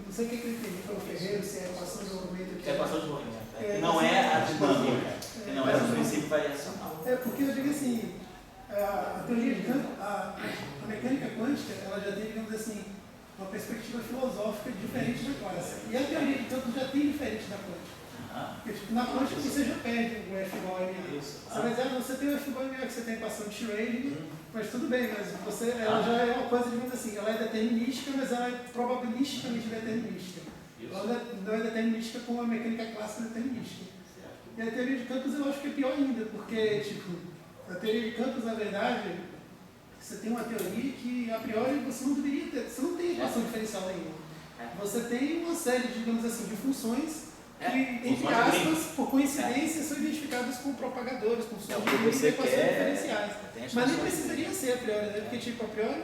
não sei o que ele tem pelo ferreiro, se é a equação de movimento aqui. É a equação de movimento, que não é a dinâmica, que não é o princípio variacional. Porque eu digo assim, a teoria de campo, a mecânica quântica, ela já tem, digamos assim, uma perspectiva filosófica diferente da clássica. E a teoria de campo já tem diferente da quântica. Porque tipo, na quântica você já perde o F igual a MA. Você tem o F igual a MA que você tem a equação de Schrödinger, mas tudo bem, mas ela já é uma coisa, digamos assim, ela é determinística, mas ela é probabilisticamente determinística. Ela não é determinística como a mecânica clássica é determinística. E a teoria de campos eu acho que é pior ainda, porque tipo, a teoria de campos, na verdade, você tem uma teoria que a priori você não deveria ter, você não tem equação diferencial nenhuma. Você tem uma série, digamos assim, de funções que, entre aspas, por coincidência, são identificadas como propagadores, como equações diferenciais. Mas nem precisaria ser a priori, né? Porque tipo, a priori,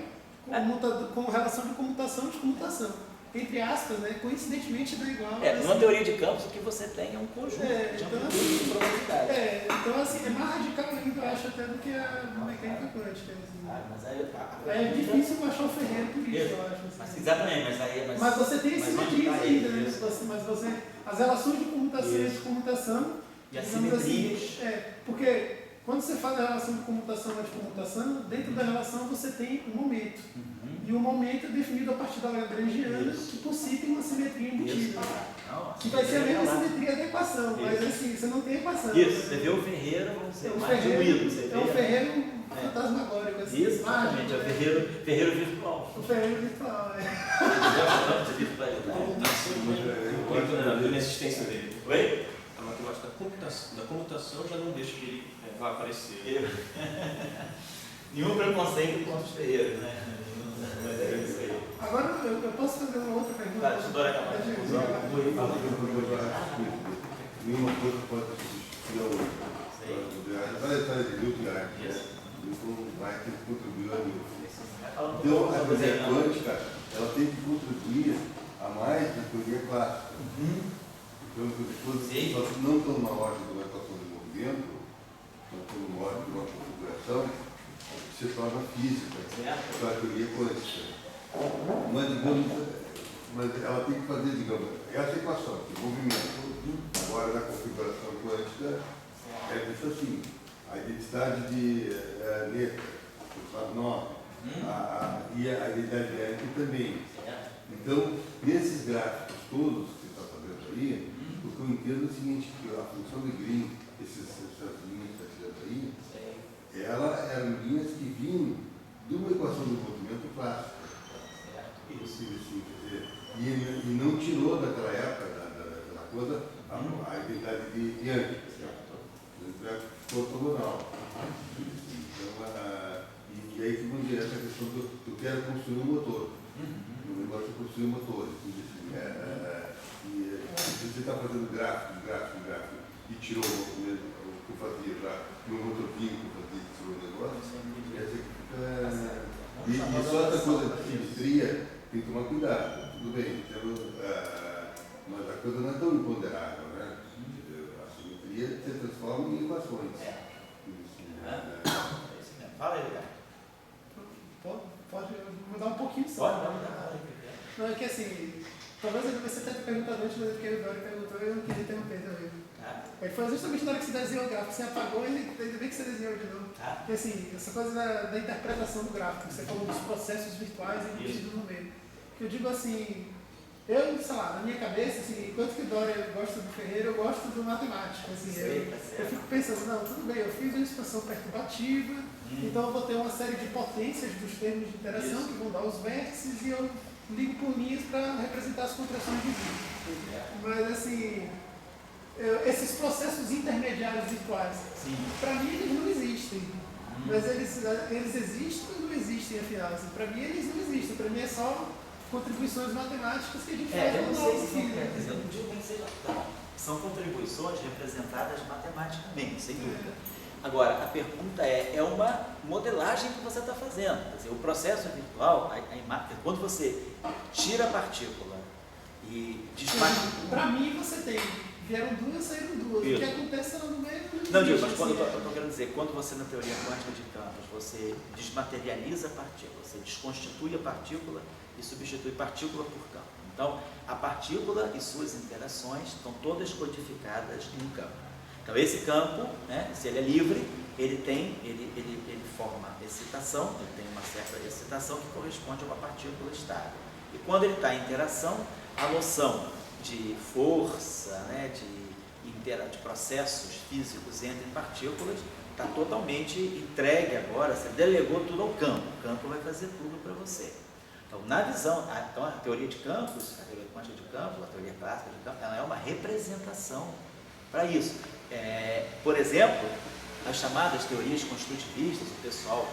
com relação de comutação de comutação. Entre aspas, né? Coincidentemente dá igual. Numa teoria de campos, o que você tem é um conjunto de probabilidades. Então, assim, é mais radical ainda, eu acho, até do que a mecânica quântica. Assim. É difícil achar o ferreiro por isso, eu acho. Assim. Exatamente, mas você tem simetrias ainda, né? As relações de comutação e descomutação. E as simetrias. Assim, porque quando você fala da relação de comutação e descomutação, dentro da relação você tem um momento. E o momento é definido a partir da lagrangiana, que por si tem uma simetria embutida. Que vai ser a mesma simetria da equação, mas assim, você não tem equação. Isso, você vê o ferreiro, você mais diluído. É um ferreiro fantasmagórico. Assim, exatamente, é o ferreiro virtual. O ferreiro virtual, de virtualidade. Na existência dele. Oi? A matemática parte da comutação já não deixa que ele vá aparecer. Nenhum preconceito contra os ferreiros, né? Mas é isso aí. Agora eu posso fazer uma outra pergunta? Claro, deixa eu dar aquela conclusão. Nenhuma coisa pode substituir a outra. Olha a história de Newton e Einstein. Newton vai ter que contribuir a Newton. Então, a teoria quântica, ela tem que contribuir a mais da teoria clássica. Então, não estão numa ordem de uma equação de movimento, não estão numa ordem de uma configuração, se torna física, então a teoria quântica. Mas, digamos, ela tem que fazer, digamos, essa equação, de movimento, agora na configuração quântica, é isso assim, a identidade de letra, o 9, e a identidade de Encke também. Então, nesses gráficos todos que você está fazendo aí, o que eu entendo é o seguinte, que a função de Green, essas linhas que está tirando aí, elas eram linhas que vinham de uma equação do movimento clássico. E não tirou daquela época da coisa a identidade de Encke, ficou ortogonal. Então, e aí que vamos direto a questão do eu quero construir um motor. O negócio é construir um motor. E se você está fazendo gráfico, e tirou o que eu fazia já, meu motorzinho que eu fazia, tirou o negócio, essa aqui fica. E só essa coisa de simetria tem que tomar cuidado. Tudo bem, mas a coisa não é tão imponderável, né? A simetria se transforma em equações. Fala aí, Ricardo. Pode mudar um pouquinho só. Pode mudar. Não, é que assim, talvez você tenha perguntado antes, mas porque o Dória perguntou, eu não queria interromper também. Foi justamente na hora que você desenhou o gráfico, você apagou e ainda bem que você desenhou de novo. Porque assim, essa coisa da interpretação do gráfico, você falou dos processos virtuais embutidos no meio. Que eu digo assim, eu, sei lá, na minha cabeça, assim, enquanto que o Dória gosta do Ferreira, eu gosto do matemático. Assim, eu fico pensando, não, tudo bem, eu fiz uma expansão perturbativa, então eu vou ter uma série de potências dos termos de interação que vão dar os vértices e eu ligo por linhas para representar as contrações de vida. Mas assim, esses processos intermediários virtuais, para mim eles não existem. Mas eles existem ou não existem, afinal? Assim, para mim eles não existem, para mim é só contribuições matemáticas que a gente faz no nosso filho. Eu não digo que seja tão. São contribuições representadas matematicamente, sem dúvida. Agora, a pergunta é uma modelagem que você está fazendo. Quer dizer, o processo virtual, quando você tira a partícula e desmaquina. Para mim, você tem. Vieram duas, saíram duas. Isso. O que acontece no meio não digo, mas quando eu estou querendo dizer, quando você na teoria quântica de campos, você desmaterializa a partícula, você desconstitui a partícula e substitui partícula por campo. Então, a partícula e suas interações estão todas codificadas em um campo. Então, esse campo, né, se ele é livre, ele forma excitação, ele tem uma certa excitação que corresponde a uma partícula estável. E quando ele está em interação, a noção de força, né, de processos físicos entre partículas está totalmente entregue agora, você delegou tudo ao campo, o campo vai fazer tudo para você. Então, na visão, então, a teoria de campos, a teoria quântica de campos, a teoria clássica de campos, ela é uma representação para isso. Por exemplo, as chamadas teorias construtivistas, o pessoal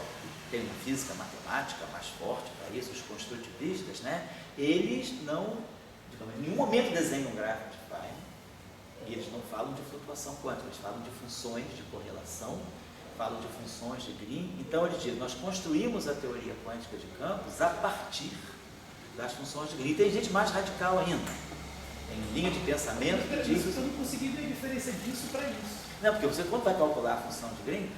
tem uma física matemática mais forte para isso, os construtivistas, né? Eles não, digamos, em nenhum momento desenham um gráfico de Feynman, e eles não falam de flutuação quântica, eles falam de funções de correlação, falam de funções de Green. Então, eles dizem, nós construímos a teoria quântica de campos a partir das funções de Green. E tem gente mais radical ainda. Tem linha de pensamento que diz... Eu não consegui ver a diferença disso para isso. Não, porque você, quando vai calcular a função de Green,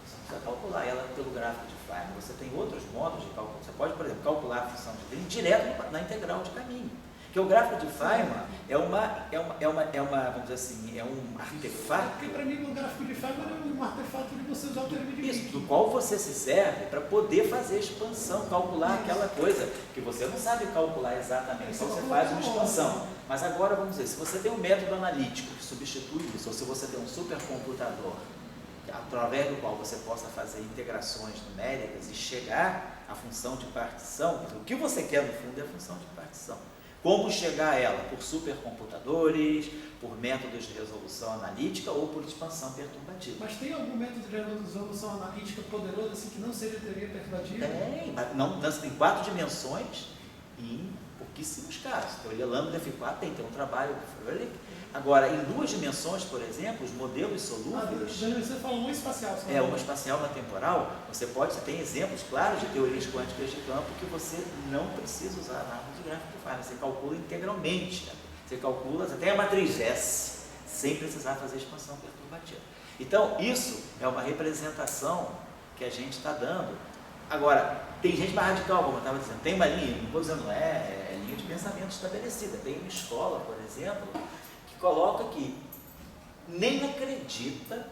você não precisa calcular ela pelo gráfico de Feynman. Você tem outros modos de cálculo. Você pode, por exemplo, calcular a função de Green direto na integral de caminho. Porque o gráfico de Feynman é vamos dizer assim, é um artefato. Porque para mim o gráfico de Feynman é um artefato de você usar o termo de isso, do qual você se serve para poder fazer expansão, calcular aquela coisa que você não sabe calcular exatamente, então você faz uma expansão. Mas agora, vamos dizer, se você tem um método analítico que substitui isso, ou se você tem um supercomputador através do qual você possa fazer integrações numéricas e chegar à função de partição, o que você quer no fundo é a função de partição. Como chegar a ela? Por supercomputadores, por métodos de resolução analítica ou por expansão perturbativa. Mas tem algum método de resolução analítica poderoso assim que não seja teoria perturbativa? Tem, mas não, em 4 dimensões e em pouquíssimos casos. Teoria lambda F4 tem um trabalho do Fröhlich. Agora, em 2 dimensões, por exemplo, os modelos solúveis... Você falou uma espacial. Uma espacial, uma temporal. Você tem exemplos claros de teorias quânticas de campo que você não precisa usar análise de gráfico de Feynman. Você calcula integralmente. Você calcula, você tem a matriz S, sem precisar fazer expansão perturbativa. Então, isso é uma representação que a gente está dando. Agora, tem gente mais radical, como eu estava dizendo. Tem uma linha, não estou dizendo é linha de pensamento estabelecida. Tem uma escola, por exemplo, que coloca que nem acredita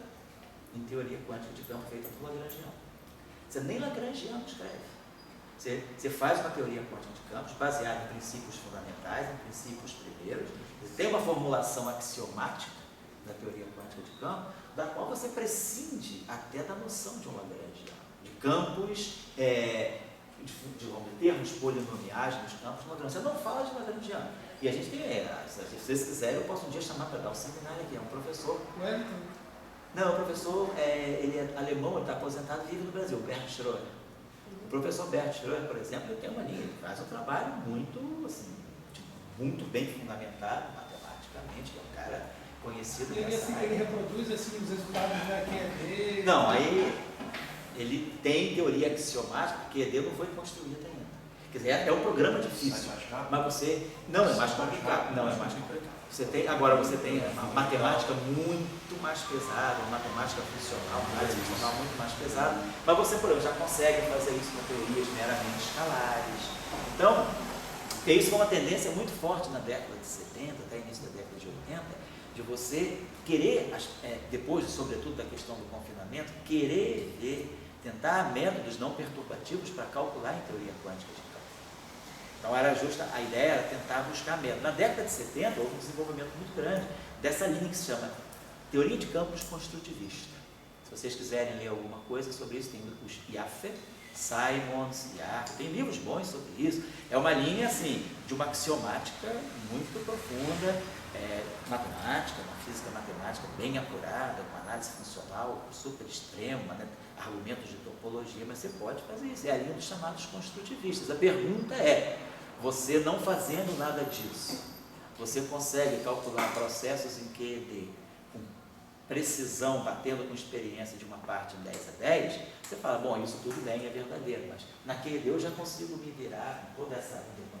em teoria quântica de campo feita por Lagrangiano. Você nem Lagrangiano escreve. Você faz uma teoria quântica de campos baseada em princípios fundamentais, em princípios primeiros. Você tem uma formulação axiomática da teoria quântica de campo, da qual você prescinde até da noção de um Lagrangiano, de campos, de termos polinomiais nos campos Lagrangianos. Você não fala de Lagrangiano. E a gente tem, se vocês quiserem, eu posso um dia chamar para dar um seminário aqui. É um professor. Não, o professor, ele é alemão, ele está aposentado e vive no Brasil, Bert Schröder. O professor Bert Schröder, por exemplo, ele tem uma linha, ele faz um trabalho muito, assim, muito bem fundamentado matematicamente, que é um cara conhecido. E ele reproduz assim, os resultados da QED? Não, aí ele tem teoria axiomática, porque QED não foi construída ainda. Quer dizer, é um programa difícil, mas você... Não, é mais complicado. Não, é mais complicado. Agora você tem uma matemática muito mais pesada, uma matemática funcional, uma análise funcional muito mais pesada, mas você, por exemplo, já consegue fazer isso com teorias meramente escalares. Então, isso foi uma tendência muito forte na década de 70, até início da década de 80, de você querer, depois, sobretudo, da questão do confinamento, tentar métodos não perturbativos para calcular em teoria quântica de campo. Então, a ideia era tentar buscar métodos. Na década de 70, houve um desenvolvimento muito grande dessa linha que se chama Teoria de Campos Construtivista. Se vocês quiserem ler alguma coisa sobre isso, tem os Jaffe, Simons, Jaffe, tem livros bons sobre isso. É uma linha, assim, de uma axiomática muito profunda, matemática, uma física matemática bem apurada, uma análise funcional super extrema, né? Argumentos de topologia, mas você pode fazer isso. É a linha dos chamados construtivistas. A pergunta é, você não fazendo nada disso, você consegue calcular processos em QED com precisão, batendo com experiência de uma parte em 10 a 10, você fala, bom, isso tudo bem, é verdadeiro, mas na QED eu já consigo me virar com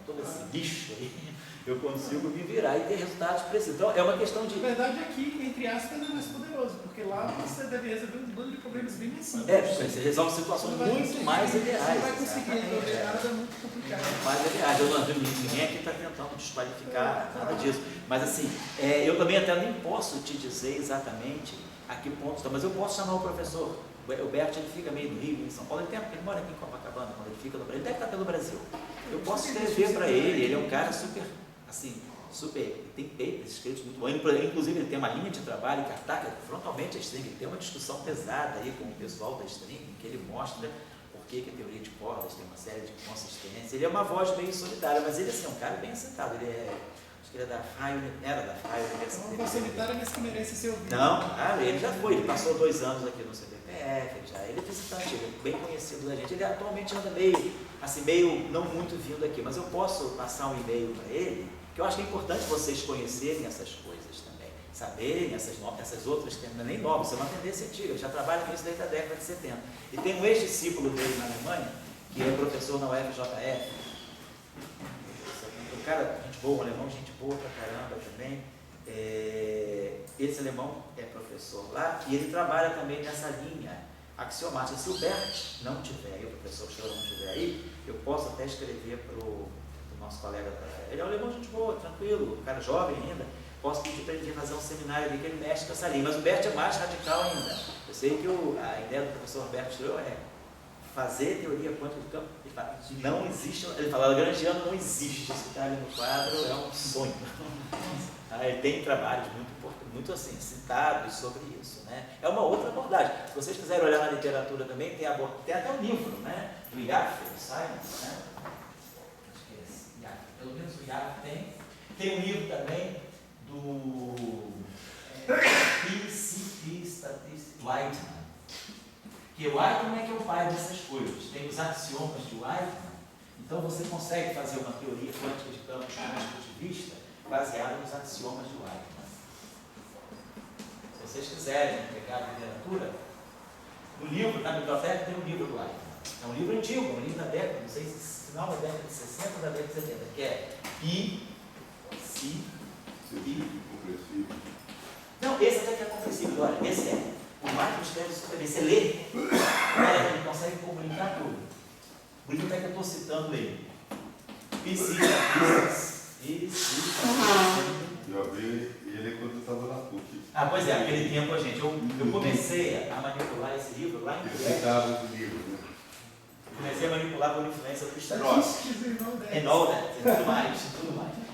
todo esse lixo aí, eu consigo me virar e ter resultados precisos. Então, é uma questão de... Na verdade, aqui, entre aspas, é mais poderoso, porque lá você deve resolver um bando de problemas bem mais simples. Você resolve situações muito mais ideais. Você vai conseguir resolver nada muito complicado. Mais ideais. Ninguém aqui está tentando desqualificar nada disso. Mas, assim, eu também até nem posso te dizer exatamente a que ponto está, mas eu posso chamar o professor. O Bert, ele fica meio no Rio, em São Paulo, ele mora aqui em Copacabana, quando ele fica no Brasil, ele deve estar pelo Brasil. Eu posso escrever para ele é um cara super, assim, ele tem papers escritos muito bons, inclusive ele tem uma linha de trabalho que ataca frontalmente a string, ele tem uma discussão pesada aí com o pessoal da string, em que ele mostra por que a teoria de cordas tem uma série de inconsistências. Ele é uma voz meio solidária, mas ele assim, é um cara bem assentado, acho que ele era da FAI Universidade. Uma voz solidária, mas que merece ser ouvido. Não, ele já foi, ele passou 2 anos aqui no CBPF, ele é visitante, ele é bem conhecido da gente, ele atualmente anda meio não muito vindo aqui, mas eu posso passar um e-mail para ele, que eu acho que é importante vocês conhecerem essas coisas também, saberem essas outras, nem novas, isso é uma tendência antiga, ele já trabalha com isso desde a década de 70. E tem um ex-discípulo dele na Alemanha, que é professor na UFJF, um cara, gente boa, um alemão, gente boa pra caramba também. Esse alemão é professor lá e ele trabalha também nessa linha axiomática. Se o Bert não tiver aí, o professor Schröder não tiver aí, eu posso até escrever para o nosso colega, ele é um alemão, gente boa, tranquilo, um cara jovem ainda, posso pedir para ele vir fazer um seminário ali que ele mexe com essa linha, mas o Bert é mais radical ainda. Eu sei que a ideia do professor Bert Schröder é fazer teoria quântica de campo. Não existe, ele fala, Lagrangiano não existe, esse cara ali no quadro é um sonho. Ele tem trabalhos muito assim, citados sobre isso, né? É uma outra abordagem. Se vocês quiserem olhar na literatura também, tem até um livro, né? Do Jaffe, do Simons, né? Acho que é esse, pelo menos o gráfico tem um livro também do P.C.P. Whiteman, que o Whiteman é que é o pai dessas coisas, tem os axiomas de Whiteman, então você consegue fazer uma teoria quântica de campos com um ponto de vista baseado nos axiomas de Whiteman. Se vocês quiserem pegar a literatura, no livro, na biblioteca tem um livro do Whiteman. É um livro antigo, um livro da década, não sei se final da década de 60 ou da década de 70, que é Não, esse até que é compreensível. Olha, esse é. O Whiteman escreve super bem. Você lê, ele consegue comunicar tudo. Por isso até que eu estou citando ele. Eu abri ele quando eu estava na PUC. Ah, pois é, aquele tempo, gente, eu comecei a manipular esse livro lá em comecei a manipular por influência do Strauss. Tudo mais.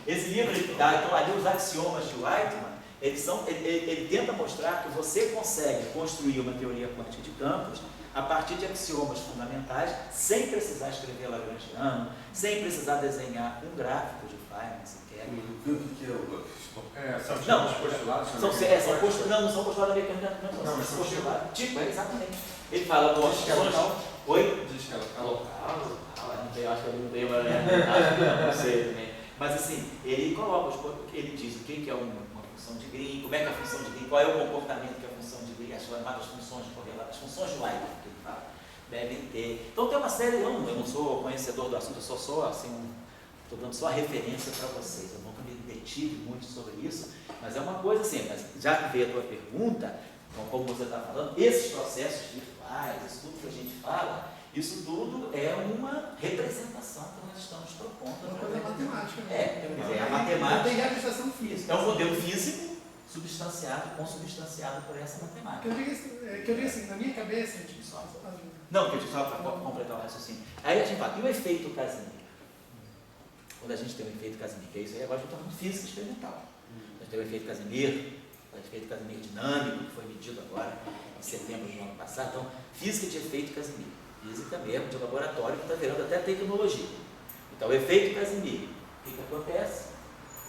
Esse livro, então ali os axiomas de Whiteman, ele tenta mostrar que você consegue construir uma teoria quântica de campos a partir de axiomas fundamentais, sem precisar escrever lagrangiano, sem precisar desenhar um gráfico de Feynman sequer. O que é o São postulados? Não são postulados americanos, não são postulados. Tipo, exatamente. Ele fala do Oi? Diz que ela está local, eu acho que eu não tenho, não sei também. Mas assim, ele coloca, ele diz o que é uma função de Green, como é que é a função de Green, qual é o comportamento que a função de Green, as chamadas funções de correlação, as funções de Whiteman que ele fala, devem ter. Então tem uma série, eu não sou conhecedor do assunto, eu sou só assim, estou dando só a referência para vocês, eu nunca me detive muito sobre isso, mas é uma coisa assim, mas já que veio a tua pergunta, então, como você está falando, esses processos virtuais, isso tudo que a gente fala, isso tudo é uma representação que nós estamos propondo. É uma coisa matemática. É a matemática. Tem representação física. É um modelo físico consubstanciado por essa matemática. Que eu digo assim, na minha cabeça, não, que só para completar o raciocínio. Aí a gente fala, e o efeito Casimir? Quando a gente tem o efeito Casimir, que é isso aí, agora a gente está falando física experimental. A gente tem o efeito Casimir, o efeito Casimir dinâmico, que foi medido agora em setembro do ano passado. Então, física de efeito Casimir. Física mesmo, de laboratório, que está virando até tecnologia. Então, o efeito Casimir, o que acontece?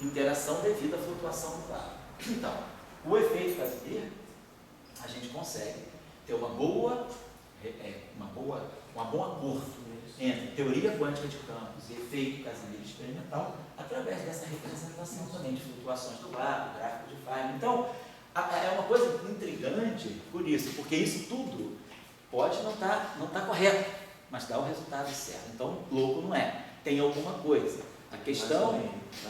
Interação devido à flutuação do ar. Então, o efeito Casimir, a gente consegue ter um bom acordo entre teoria quântica de campos e efeito Casimir experimental, através dessa representação também de flutuações do ar, do gráfico de Feynman. Então, é uma coisa intrigante por isso, porque isso tudo pode não tá correto, mas dá o resultado certo. Então, louco não é. Tem alguma coisa. A questão...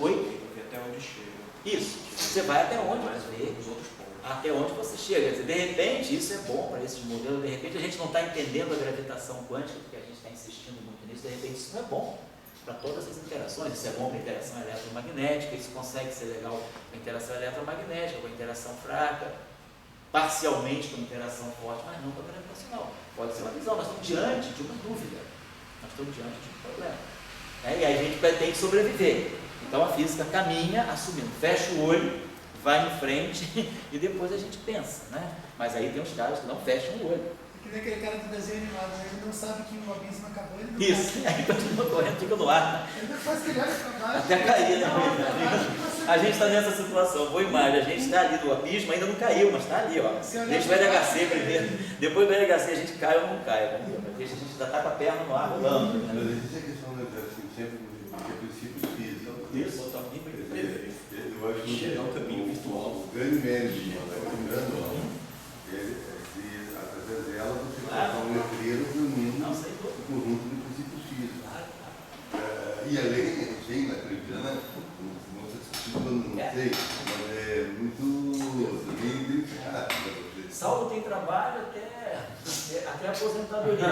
Oi? Até onde chega. Isso. Você vai até onde você vê. Os outros pontos. Até onde você chega. De repente, isso é bom para esses modelos. De repente, a gente não está entendendo a gravitação quântica, porque a gente está insistindo muito nisso. De repente, isso não é bom para todas as interações. Isso é bom para a interação eletromagnética. Isso consegue ser legal para a interação eletromagnética, para a interação fraca, parcialmente para a interação forte, mas não para a gravitacional. Pode ser uma visão. Nós estamos diante de uma dúvida. Nós estamos diante de um problema. E aí a gente pretende sobreviver. Então a física caminha assumindo, fecha o olho, vai em frente e depois a gente pensa, né? Mas aí tem uns caras que não fecham o olho. Que nem aquele cara do desenho animado, né? Ele não sabe que o abismo acabou, ele não isso, aí continua correndo, fica no ar, né? Ele depois que ele olha para baixo. Até cair, né? A gente está nessa situação, boa imagem, a gente está ali do abismo, ainda não caiu, mas está ali, ó. Deixa o LHC primeiro, depois do LHC a gente cai ou não cai, vamos ver, porque a gente ainda está com a perna no ar rolando. Mas existe a questão assim, sempre de princípios físicos. Isso, eu também eu acho que é um caminho virtual. O grande mérito através dela você colocar um letreiro reunindo um conjunto de princípios físicos. E além, sei, acreditando, não sei discutido quando não sei, mas é muito também identificado. Saulo tem trabalho até aposentadoria.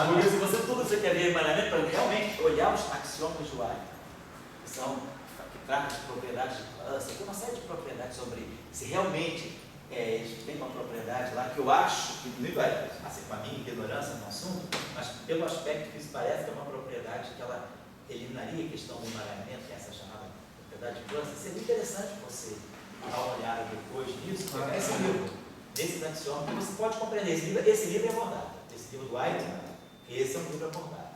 Porque se você tudo você quer ver maneiramente, para realmente olhar os axiomas de Whiteman, que tratam de propriedades de cluster, tem uma série de propriedades sobre se realmente eles têm uma propriedade lá que eu acho que não vai, assim, com a minha ignorância no assunto, mas pelo aspecto que isso parece que é uma propriedade que ela eliminaria a questão do emaranhamento, que é essa chamada propriedade de cluster. Seria interessante você dar uma olhada depois nisso, pegar esse livro, desses axiomas, que você pode compreender. Esse livro é abordado. Esse livro do Whiteman, esse é um livro abordado.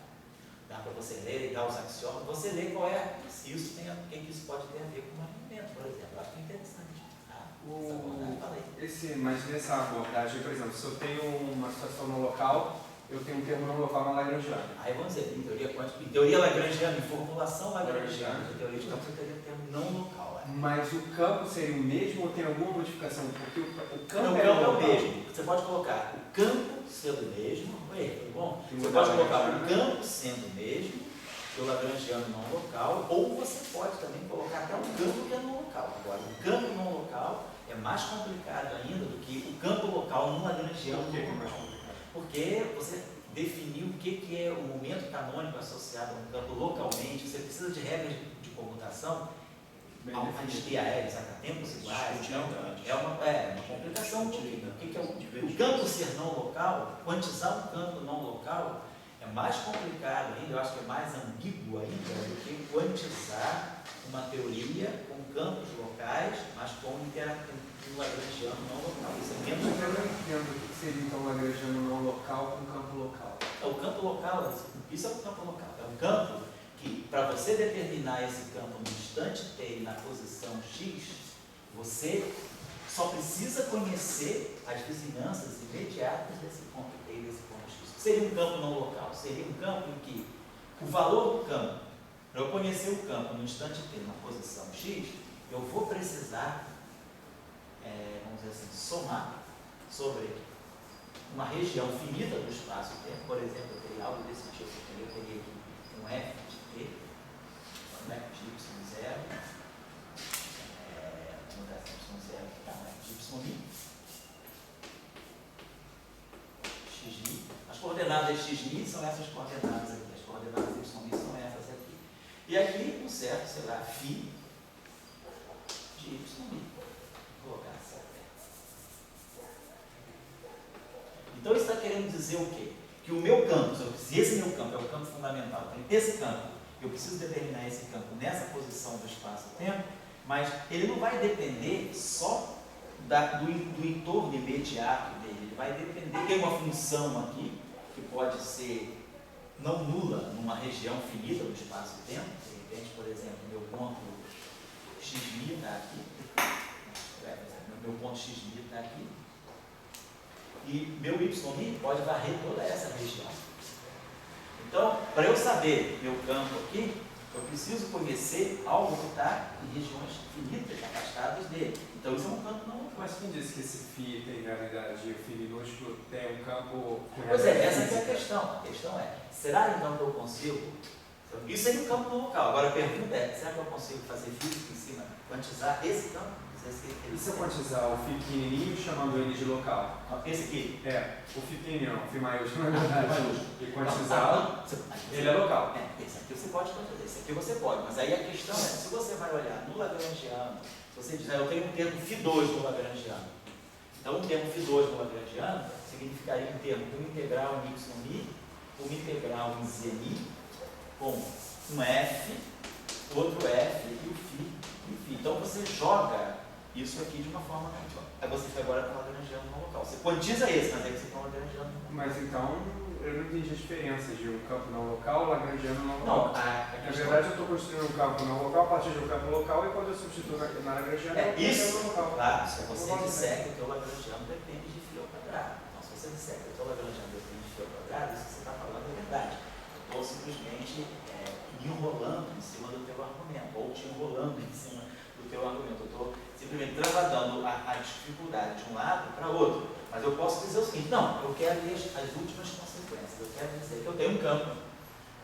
dá para você ler e dar os axiomas, você lê qual é, se isso tem, o que isso pode ter a ver com o movimento, por exemplo. Acho que é interessante. Essa abordagem, fala aí. Mas nessa abordagem, por exemplo, se eu tenho uma situação no local, eu tenho um termo não local na lagrangiana. Aí vamos dizer, em teoria quântica, em teoria lagrangiana, em formulação lagrangiana, em teoria de campo, você teria um termo não local. Mas o campo seria o mesmo ou tem alguma modificação? Porque o campo não, é o mesmo. Você pode colocar o campo sendo o mesmo, tudo bom? Você pode colocar o campo sendo o mesmo, o lagrangiano não local, ou você pode também colocar até um campo que é não local. Agora, o campo não local é mais complicado ainda do que o campo local no lagrangiano. Por que é mais complicado? Porque você definiu o que é o momento canônico associado a um campo localmente, você precisa de regras de comutação, aéreos, tempos iguais, então é uma complicação. O que é o campo ser não local, quantizar um campo não local é mais complicado ainda, eu acho que é mais ambíguo ainda do que quantizar uma teoria com campos locais, mas com um lagrangiano não local. Isso é menos. Eu não entendo o que seria então lagrangiano não local com campo local. É o campo local, isso é o campo local. É um campo que, para você determinar esse campo no instante t na posição x, você só precisa conhecer as vizinhanças imediatas desse ponto t e desse ponto x. Seria um campo não local, seria um campo em que o valor do campo, para eu conhecer o campo no instante t na posição x, eu vou precisar, vamos dizer assim, somar sobre uma região finita do espaço-tempo. Por exemplo, eu teria algo desse tipo, eu teria aqui um f de t, um f de y0, vamos dar essa y0 aqui, tá, um f de y', x'mi. As coordenadas x'mi são essas coordenadas aqui, as coordenadas y' são essas aqui. E aqui, um certo, sei lá, φ de y'. Vou colocar essa. Então isso está querendo dizer o quê? Que o meu campo, se esse meu campo é o campo fundamental, tem esse campo, eu preciso determinar esse campo nessa posição do espaço-tempo, mas ele não vai depender só do entorno imediato dele, ele vai depender, tem uma função aqui, que pode ser não nula numa região finita do espaço-tempo, de repente, por exemplo, meu ponto x'mi está aqui, meu ponto x'mi está aqui, e meu y' pode varrer toda essa região. Então, para eu saber meu campo aqui, eu preciso conhecer algo que está em regiões finitas, afastadas dele. Então, isso é um campo não local. Mas quem disse que esse φ tem realidade, o φ minúsculo tem um campo... Pois é, essa aqui é a questão. A questão é, será então que eu consigo... Isso seria um campo não local. Agora a pergunta é, será que eu consigo fazer física em cima, quantizar esse campo? E se eu quantizar o φ pequenininho chamando ele de local? Esse aqui? O φ pequenininho, o φ maiúsculo, na verdade. E quantizá-lo, ele é local. Esse aqui você pode quantizar, esse aqui você pode, mas aí a questão é, se você vai olhar no lagrangiano, se você dizer, eu tenho um termo φ2 no lagrangiano, então um termo φ2 no lagrangiano significaria um termo com integral em y', uma integral em z', com um f, outro f e o φ. Então você joga isso aqui de uma forma natural. Aí você foi agora para o lagrangiano no local. Você quantiza esse, mas aí você está no lagrangiano no local. Mas então, eu não entendi a diferença de um campo não local e lagrangiano não local. Não, na verdade eu estou construindo um campo não local a partir de um campo local e quando eu substituo na lagrangiana, isso, não local. Claro, se você disser que o teu lagrangiano depende de φ ao quadrado. Então, se você disser que o teu lagrangiano depende de φ ao quadrado, isso que você está falando é verdade. Eu estou simplesmente enrolando em cima do teu argumento, ou te enrolando em cima do teu argumento. Eu estou simplesmente travadando a dificuldade de um lado para outro. Mas eu posso dizer o seguinte, não, eu quero ler as últimas consequências. Eu quero dizer que eu tenho um campo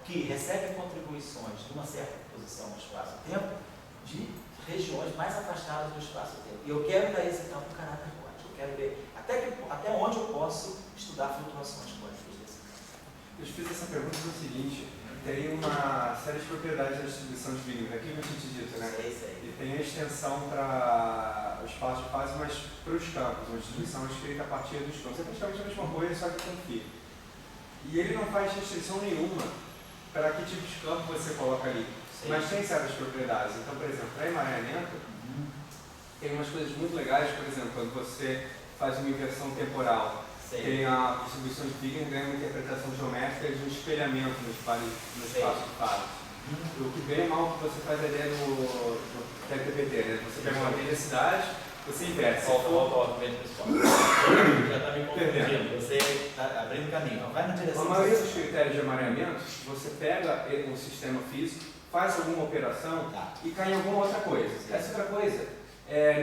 que recebe contribuições de uma certa posição no espaço-tempo de regiões mais afastadas do espaço-tempo. E eu quero dar esse campo um caráter quântico. Eu quero ver até onde eu posso estudar flutuações quânticas desse campo. Eu fiz essa pergunta no seguinte, tem uma série de propriedades da distribuição de Wigner, aquilo que eu tinha te dito, né? E tem a extensão para o espaço de fase, mas para os campos, uma distribuição escrita a partir dos campos. É praticamente a mesma coisa, só que com φ. E ele não faz restrição nenhuma para que tipo de campo você coloca ali. Sim. Mas tem certas propriedades. Então, por exemplo, para emaranhamento, tem umas coisas muito legais, por exemplo, quando você faz uma inversão temporal tem a distribuição de Wigner ganha uma interpretação geométrica de um espelhamento no espaço de fases. O que bem mal que você faz a ideia do TPT, né? Você pega uma diversidade, você inverte. Volta, já está me confundindo. Você está abrindo caminho. Não vai na direção. A maioria dos critérios de amareamento, você pega um sistema físico, faz alguma operação e cai em alguma outra coisa. Essa outra coisa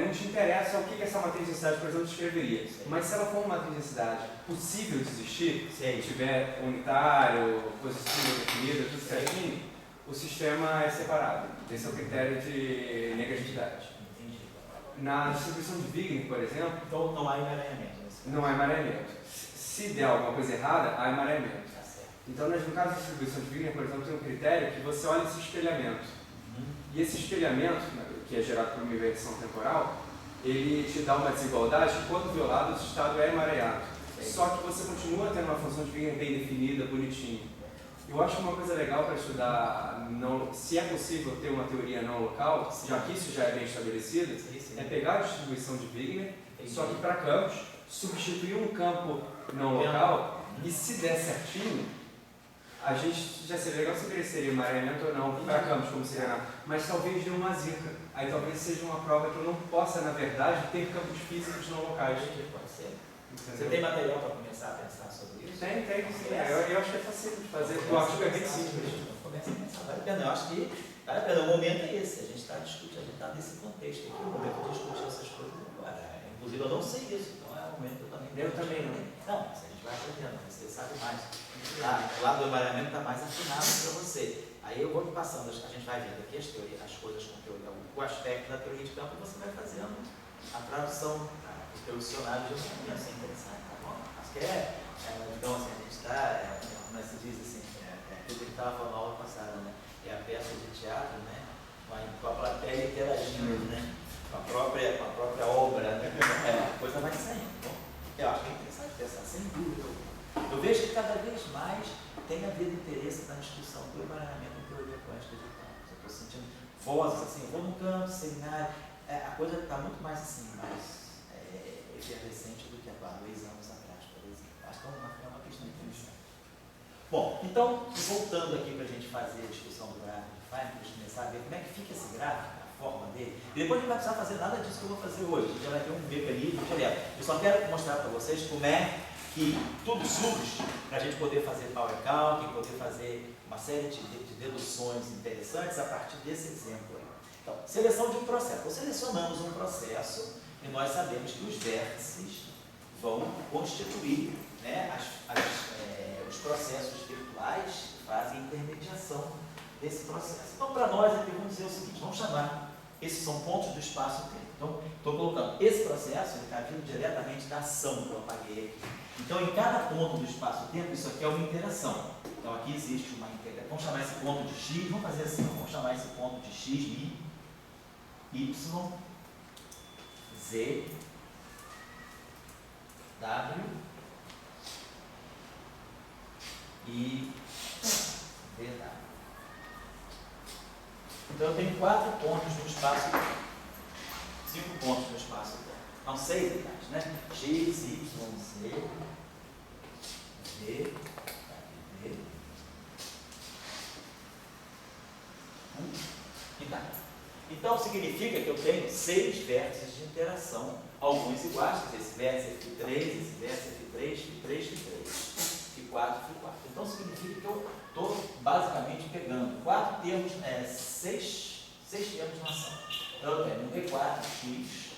não te interessa o que essa matriz de densidade, por exemplo, descreveria. Mas se ela for uma matriz de densidade possível de existir, se tiver unitário, posição definida, tudo certinho, o sistema é separado. Esse é o critério de negatividade. Entendi. Na distribuição de Wigner, por exemplo, então não há emaranhamento. Não há emaranhamento. Se der alguma coisa errada, há emaranhamento. Tá certo. Então, no caso da distribuição de Wigner, por exemplo, tem um critério que você olha esse espelhamento. E esse espelhamento, que é gerado por uma inversão temporal, ele te dá uma desigualdade que, quando violado, o estado é emaranhado. Só que você continua tendo uma função de Wigner bem definida, bonitinha. Eu acho que uma coisa legal para estudar, se é possível ter uma teoria não local, já que isso já é bem estabelecido, é pegar a distribuição de Wigner, só que para campos, substituir um campo não local, e se der certinho, a gente já seria legal se cresceria emaranhamento ou não para campos, como seria, mas talvez dê uma zica. Aí talvez seja uma prova que eu não possa, na verdade, ter campos físicos não locais. Pode ser. Você tem material para começar a pensar sobre isso? Tem, sim. Eu acho que é fácil de fazer. O artigo é bem simples. Começa a pensar. Vale a pena. Eu acho que vale a pena. O momento é esse. A gente está discutindo, a gente está nesse contexto aqui. O momento de discutir essas coisas agora. Inclusive, eu não sei isso. Então, é o momento que eu também não. Não, mas a gente vai aprendendo. Você sabe mais. Lá do emaranhamento está mais afinado para você. Aí eu vou passando. A gente vai vendo aqui as coisas com teoria, o aspecto da teoria de campo, e você vai fazendo a tradução pelo dicionário de emaranhamento. Isso é interessante, tá bom? Acho que então, assim, a gente está, como é que se diz assim, tudo que estava falando na aula passada, né? É a peça de teatro, né? Com a plateia interagindo, né? Com a própria obra, né? A coisa vai saindo. Bom, eu acho que é interessante pensar, sem dúvida. Eu vejo que cada vez mais tem havido interesse na discussão do emaranhamento em teoria quântica de campos. Eu estou sentindo vozes assim, eu vou no campo, seminário, a coisa está muito mais assim, mais efervescente do que há 2 anos atrás, por exemplo. Acho que é uma questão interessante. Bom, então, voltando aqui para a gente fazer a discussão do gráfico de Feynman, para a gente começar a ver como é que fica esse gráfico, a forma dele. E depois a gente não vai precisar fazer nada disso que eu vou fazer hoje. A gente já vai ter um mecanismo direto. Eu só quero mostrar para vocês como é que tudo surge para a gente poder fazer power calc, poder fazer uma série de deduções interessantes a partir desse exemplo aí. Então, seleção de um processo. Então, selecionamos um processo e nós sabemos que os vértices vão constituir, né, os processos virtuais que fazem intermediação desse processo. Então, para nós, aqui vamos dizer o seguinte, vamos chamar, esses são pontos do espaço-tempo. Então, estou colocando esse processo, ele está vindo diretamente da ação que eu apaguei aqui. Então, em cada ponto do espaço-tempo, isso aqui é uma interação. Então, aqui existe uma interação. Vamos chamar esse ponto de x, vamos fazer assim, vamos chamar esse ponto de x, y, z, w e vw. Então, eu tenho 4 pontos no espaço-tempo. 5 pontos no espaço-tempo. Não, 6 aliás, né? X, Y, Z, V, W, e W. Então, significa que eu tenho 6 vértices de interação, alguns iguais, esse vértice F3, esse vértice F3, F3, F3, F4, F4. Então, significa que eu estou basicamente pegando 4 termos, 6 termos na ação. Então, eu tenho um D4X,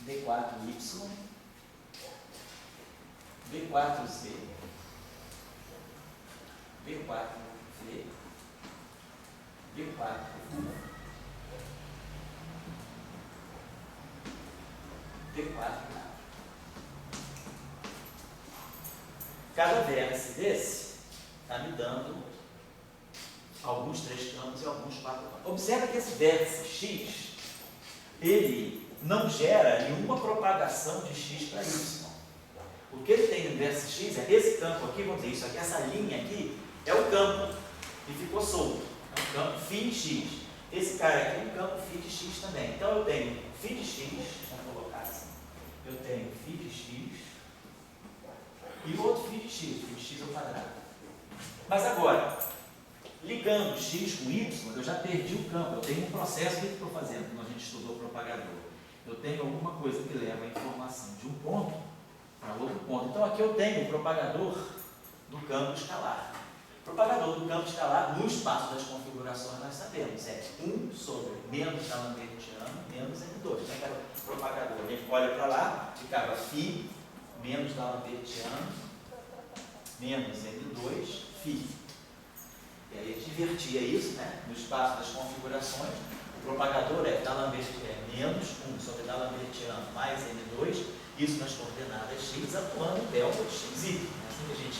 D4Y, D4Z, D4V, D4U, D4W. Cada vértice desse está me dando alguns 3 campos e alguns 4 campos. Observa que esse vértice X, ele não gera nenhuma propagação de X para Y. O que ele tem no vértice X é esse campo aqui, vamos dizer, isso aqui, essa linha aqui, é o campo que ficou solto. É um campo φ de X. Esse cara aqui é um campo φ de X também. Então eu tenho φ de X, vamos colocar assim, eu tenho φ de X Mas agora, ligando x com y, eu já perdi o campo. Eu tenho um processo, o que eu estou fazendo quando a gente estudou propagador? Eu tenho alguma coisa que leva a informação de um ponto para outro ponto. Então aqui eu tenho o propagador do campo escalar. O propagador do campo escalar, no espaço das configurações, nós sabemos, é 1 sobre menos D'Alembertiano menos M2. Né? Era o propagador. A gente olha para lá, ficava φ menos D'Alembertiano menos M2 φ. E aí a gente invertia isso, né? No espaço das configurações. O propagador é menos 1 sobre D'Alembertiano mais M2, isso nas coordenadas x, atuando em delta de x, y. Assim que a gente...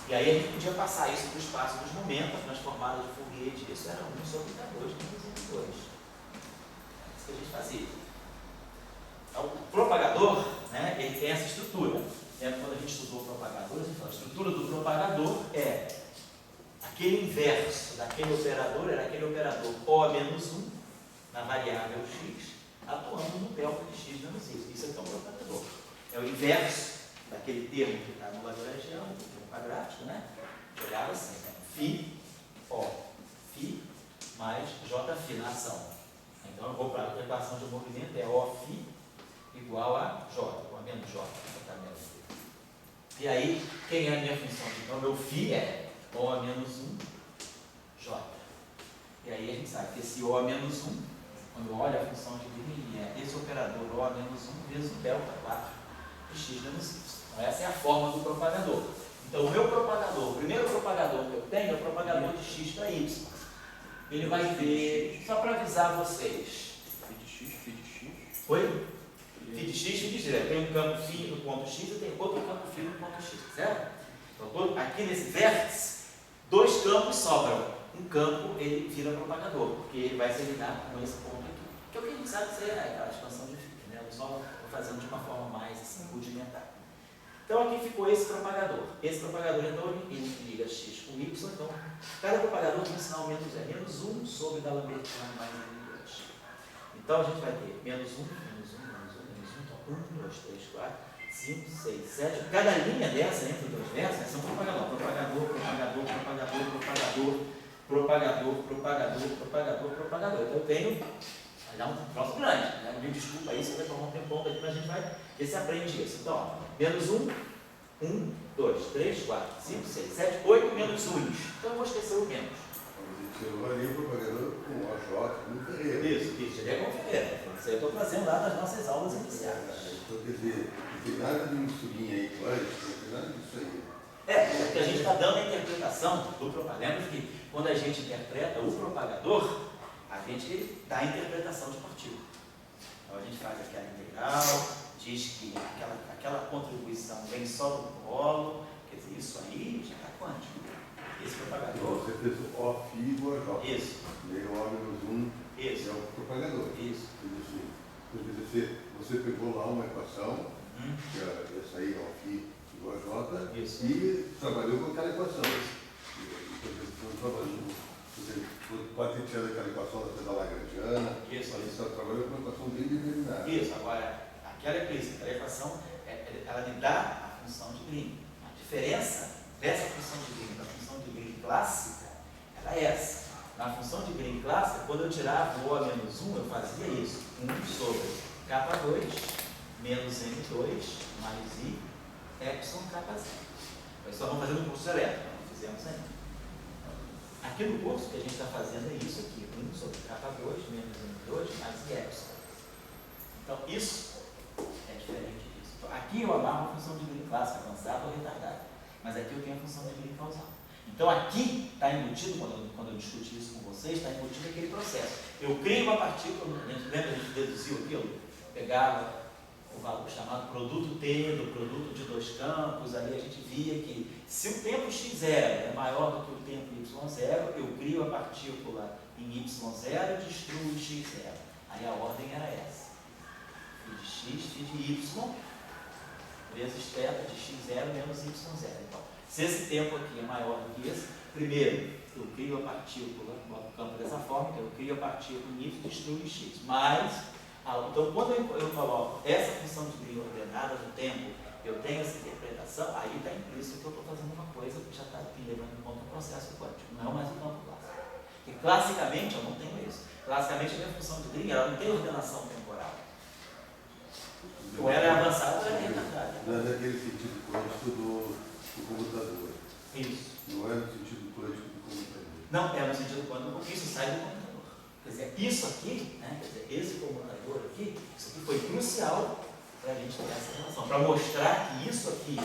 E aí a gente podia passar isso para o espaço dos momentos, nas formadas de Fourier disso, era 1 sobre K2 menos M2. Isso que a gente fazia. Então, o propagador, né, ele tem essa estrutura. Quando a gente estudou o propagador, a gente falou, a estrutura do propagador é aquele inverso daquele operador, era aquele operador O menos 1 na variável x, atuando no delta de x menos y. Isso aqui é um propagador. É o inverso daquele termo que está no lagrangiano, do termo quadrático, né? A gente olhava assim, né? Φ, O, Φ mais Jφ na ação. Então eu vou para a equação de movimento, é O, Φ igual a J, ou a menos J. E aí, quem é a minha função? Então, meu φ é O a menos 1, J. E aí a gente sabe que esse O a menos 1, quando eu olho a função de Green, é esse operador O a menos 1 vezes o delta 4 de x menos y. Então, essa é a forma do propagador. Então, o meu propagador, o primeiro propagador que eu tenho é o propagador de x para y. Ele vai ter, só para avisar vocês. Φ de x, Φ de x. Oi? Φ de x, Φ de x. Eu tenho um campo φ no ponto x e tenho outro campo φ no ponto x, certo? Então, aqui nesse vértice, dois campos sobram. Um campo, ele vira propagador, porque ele vai se ligar com esse ponto aqui. Que é o que a gente sabe ser a expansão de φ, né? Eu só estou fazendo de uma forma mais assim, rudimentar. Então, aqui ficou esse propagador. Esse propagador, então, ele liga x com y. Então, cada propagador tem um sinal menos 1 sobre D'Alembertiano mais M2. Então, a gente vai ter menos 1, menos 1, menos 1, menos 1. Então, 1, 2, 3, 4, 5, 6, 7. Cada linha dessa, entre dois versos, são propagador. Propagador, propagador, propagador, propagador, propagador, propagador, propagador, propagador. Então, eu tenho... Vai dar um troço grande, né? Me desculpa aí, você vai tomar um tempão daqui, mas a gente vai... Porque você aprende isso. Então, ó, menos 1, 1, 2, 3, 4, 5, 6, 7, 8, menos 1. Então, eu vou esquecer o menos. Você tirou o propagador com OJ, com Ferreira. Isso, seria com Ferreira. Isso aí eu estou trazendo lá nas nossas aulas iniciais. Então, quer dizer, não tem nada de misturinha aí, claro, não tem nada disso aí. Porque a gente está dando a interpretação do propagador. Lembra que quando a gente interpreta o propagador, a gente dá a interpretação de partícula. Então, a gente faz aquela integral, diz que aquela contribuição vem só do polo, quer dizer, isso aí já está quântico. Esse propagador... Você fez o O, Φ igual a J. Isso. Meio O menos 1 isso. É o propagador. Isso. Você pegou lá uma equação, que é essa aí, O, Φ igual a J, isso. E trabalhou com aquela equação. Você pode ter tirado aquela equação da Lagrangiana, isso. Você só trabalhou com uma equação bem determinada. Isso. Agora, aquela equação, ela me dá a função de Green. A diferença dessa função de Green da função de Green clássica, ela é essa. Na função de Green clássica, quando eu tirava o O a menos 1, eu fazia isso. 1 sobre K2 menos M2 mais I epsilon K0. Nós só vamos fazer no curso elétrico, não fizemos ainda. Aqui no curso, o que a gente está fazendo é isso aqui. 1 sobre K2 menos M2 mais I epsilon. Então, isso é diferente disso. Então, aqui eu amarro a função de Green clássica, avançada ou retardada. Mas aqui eu tenho a função de Green causal. Então, aqui está embutido, quando eu discuti isso com vocês, está embutido aquele processo. Eu crio uma partícula, lembra que a gente deduziu aquilo? Pegava o valor chamado produto T, do produto de dois campos, ali a gente via que se o tempo x0 é maior do que o tempo y0, eu crio a partícula em y0 e destruo x0. Aí a ordem era essa. Φ de x, Φ de y, vezes θ de x0 menos y0. Então, se esse tempo aqui é maior do que esse, primeiro, eu crio a partícula, boto o campo dessa forma, então eu crio a partícula em y e destruo em x. Mas, então quando eu coloco essa função de Green ordenada no tempo eu tenho essa interpretação, aí está implícito que eu estou fazendo uma coisa que já está levando em conta o processo quântico, não é mais o campo clássico. Porque classicamente eu não tenho isso. Classicamente a minha função de Green, ela não tem ordenação temporal. Ou ela é avançada ou ela é retardada. Não é naquele sentido quântico do computador. Isso. Não é no sentido quântico do computador. Não, é no sentido quântico porque isso sai do computador. Quer dizer, isso aqui, né, quer dizer, esse computador aqui, isso aqui foi crucial para a gente ter essa relação. Para mostrar que isso aqui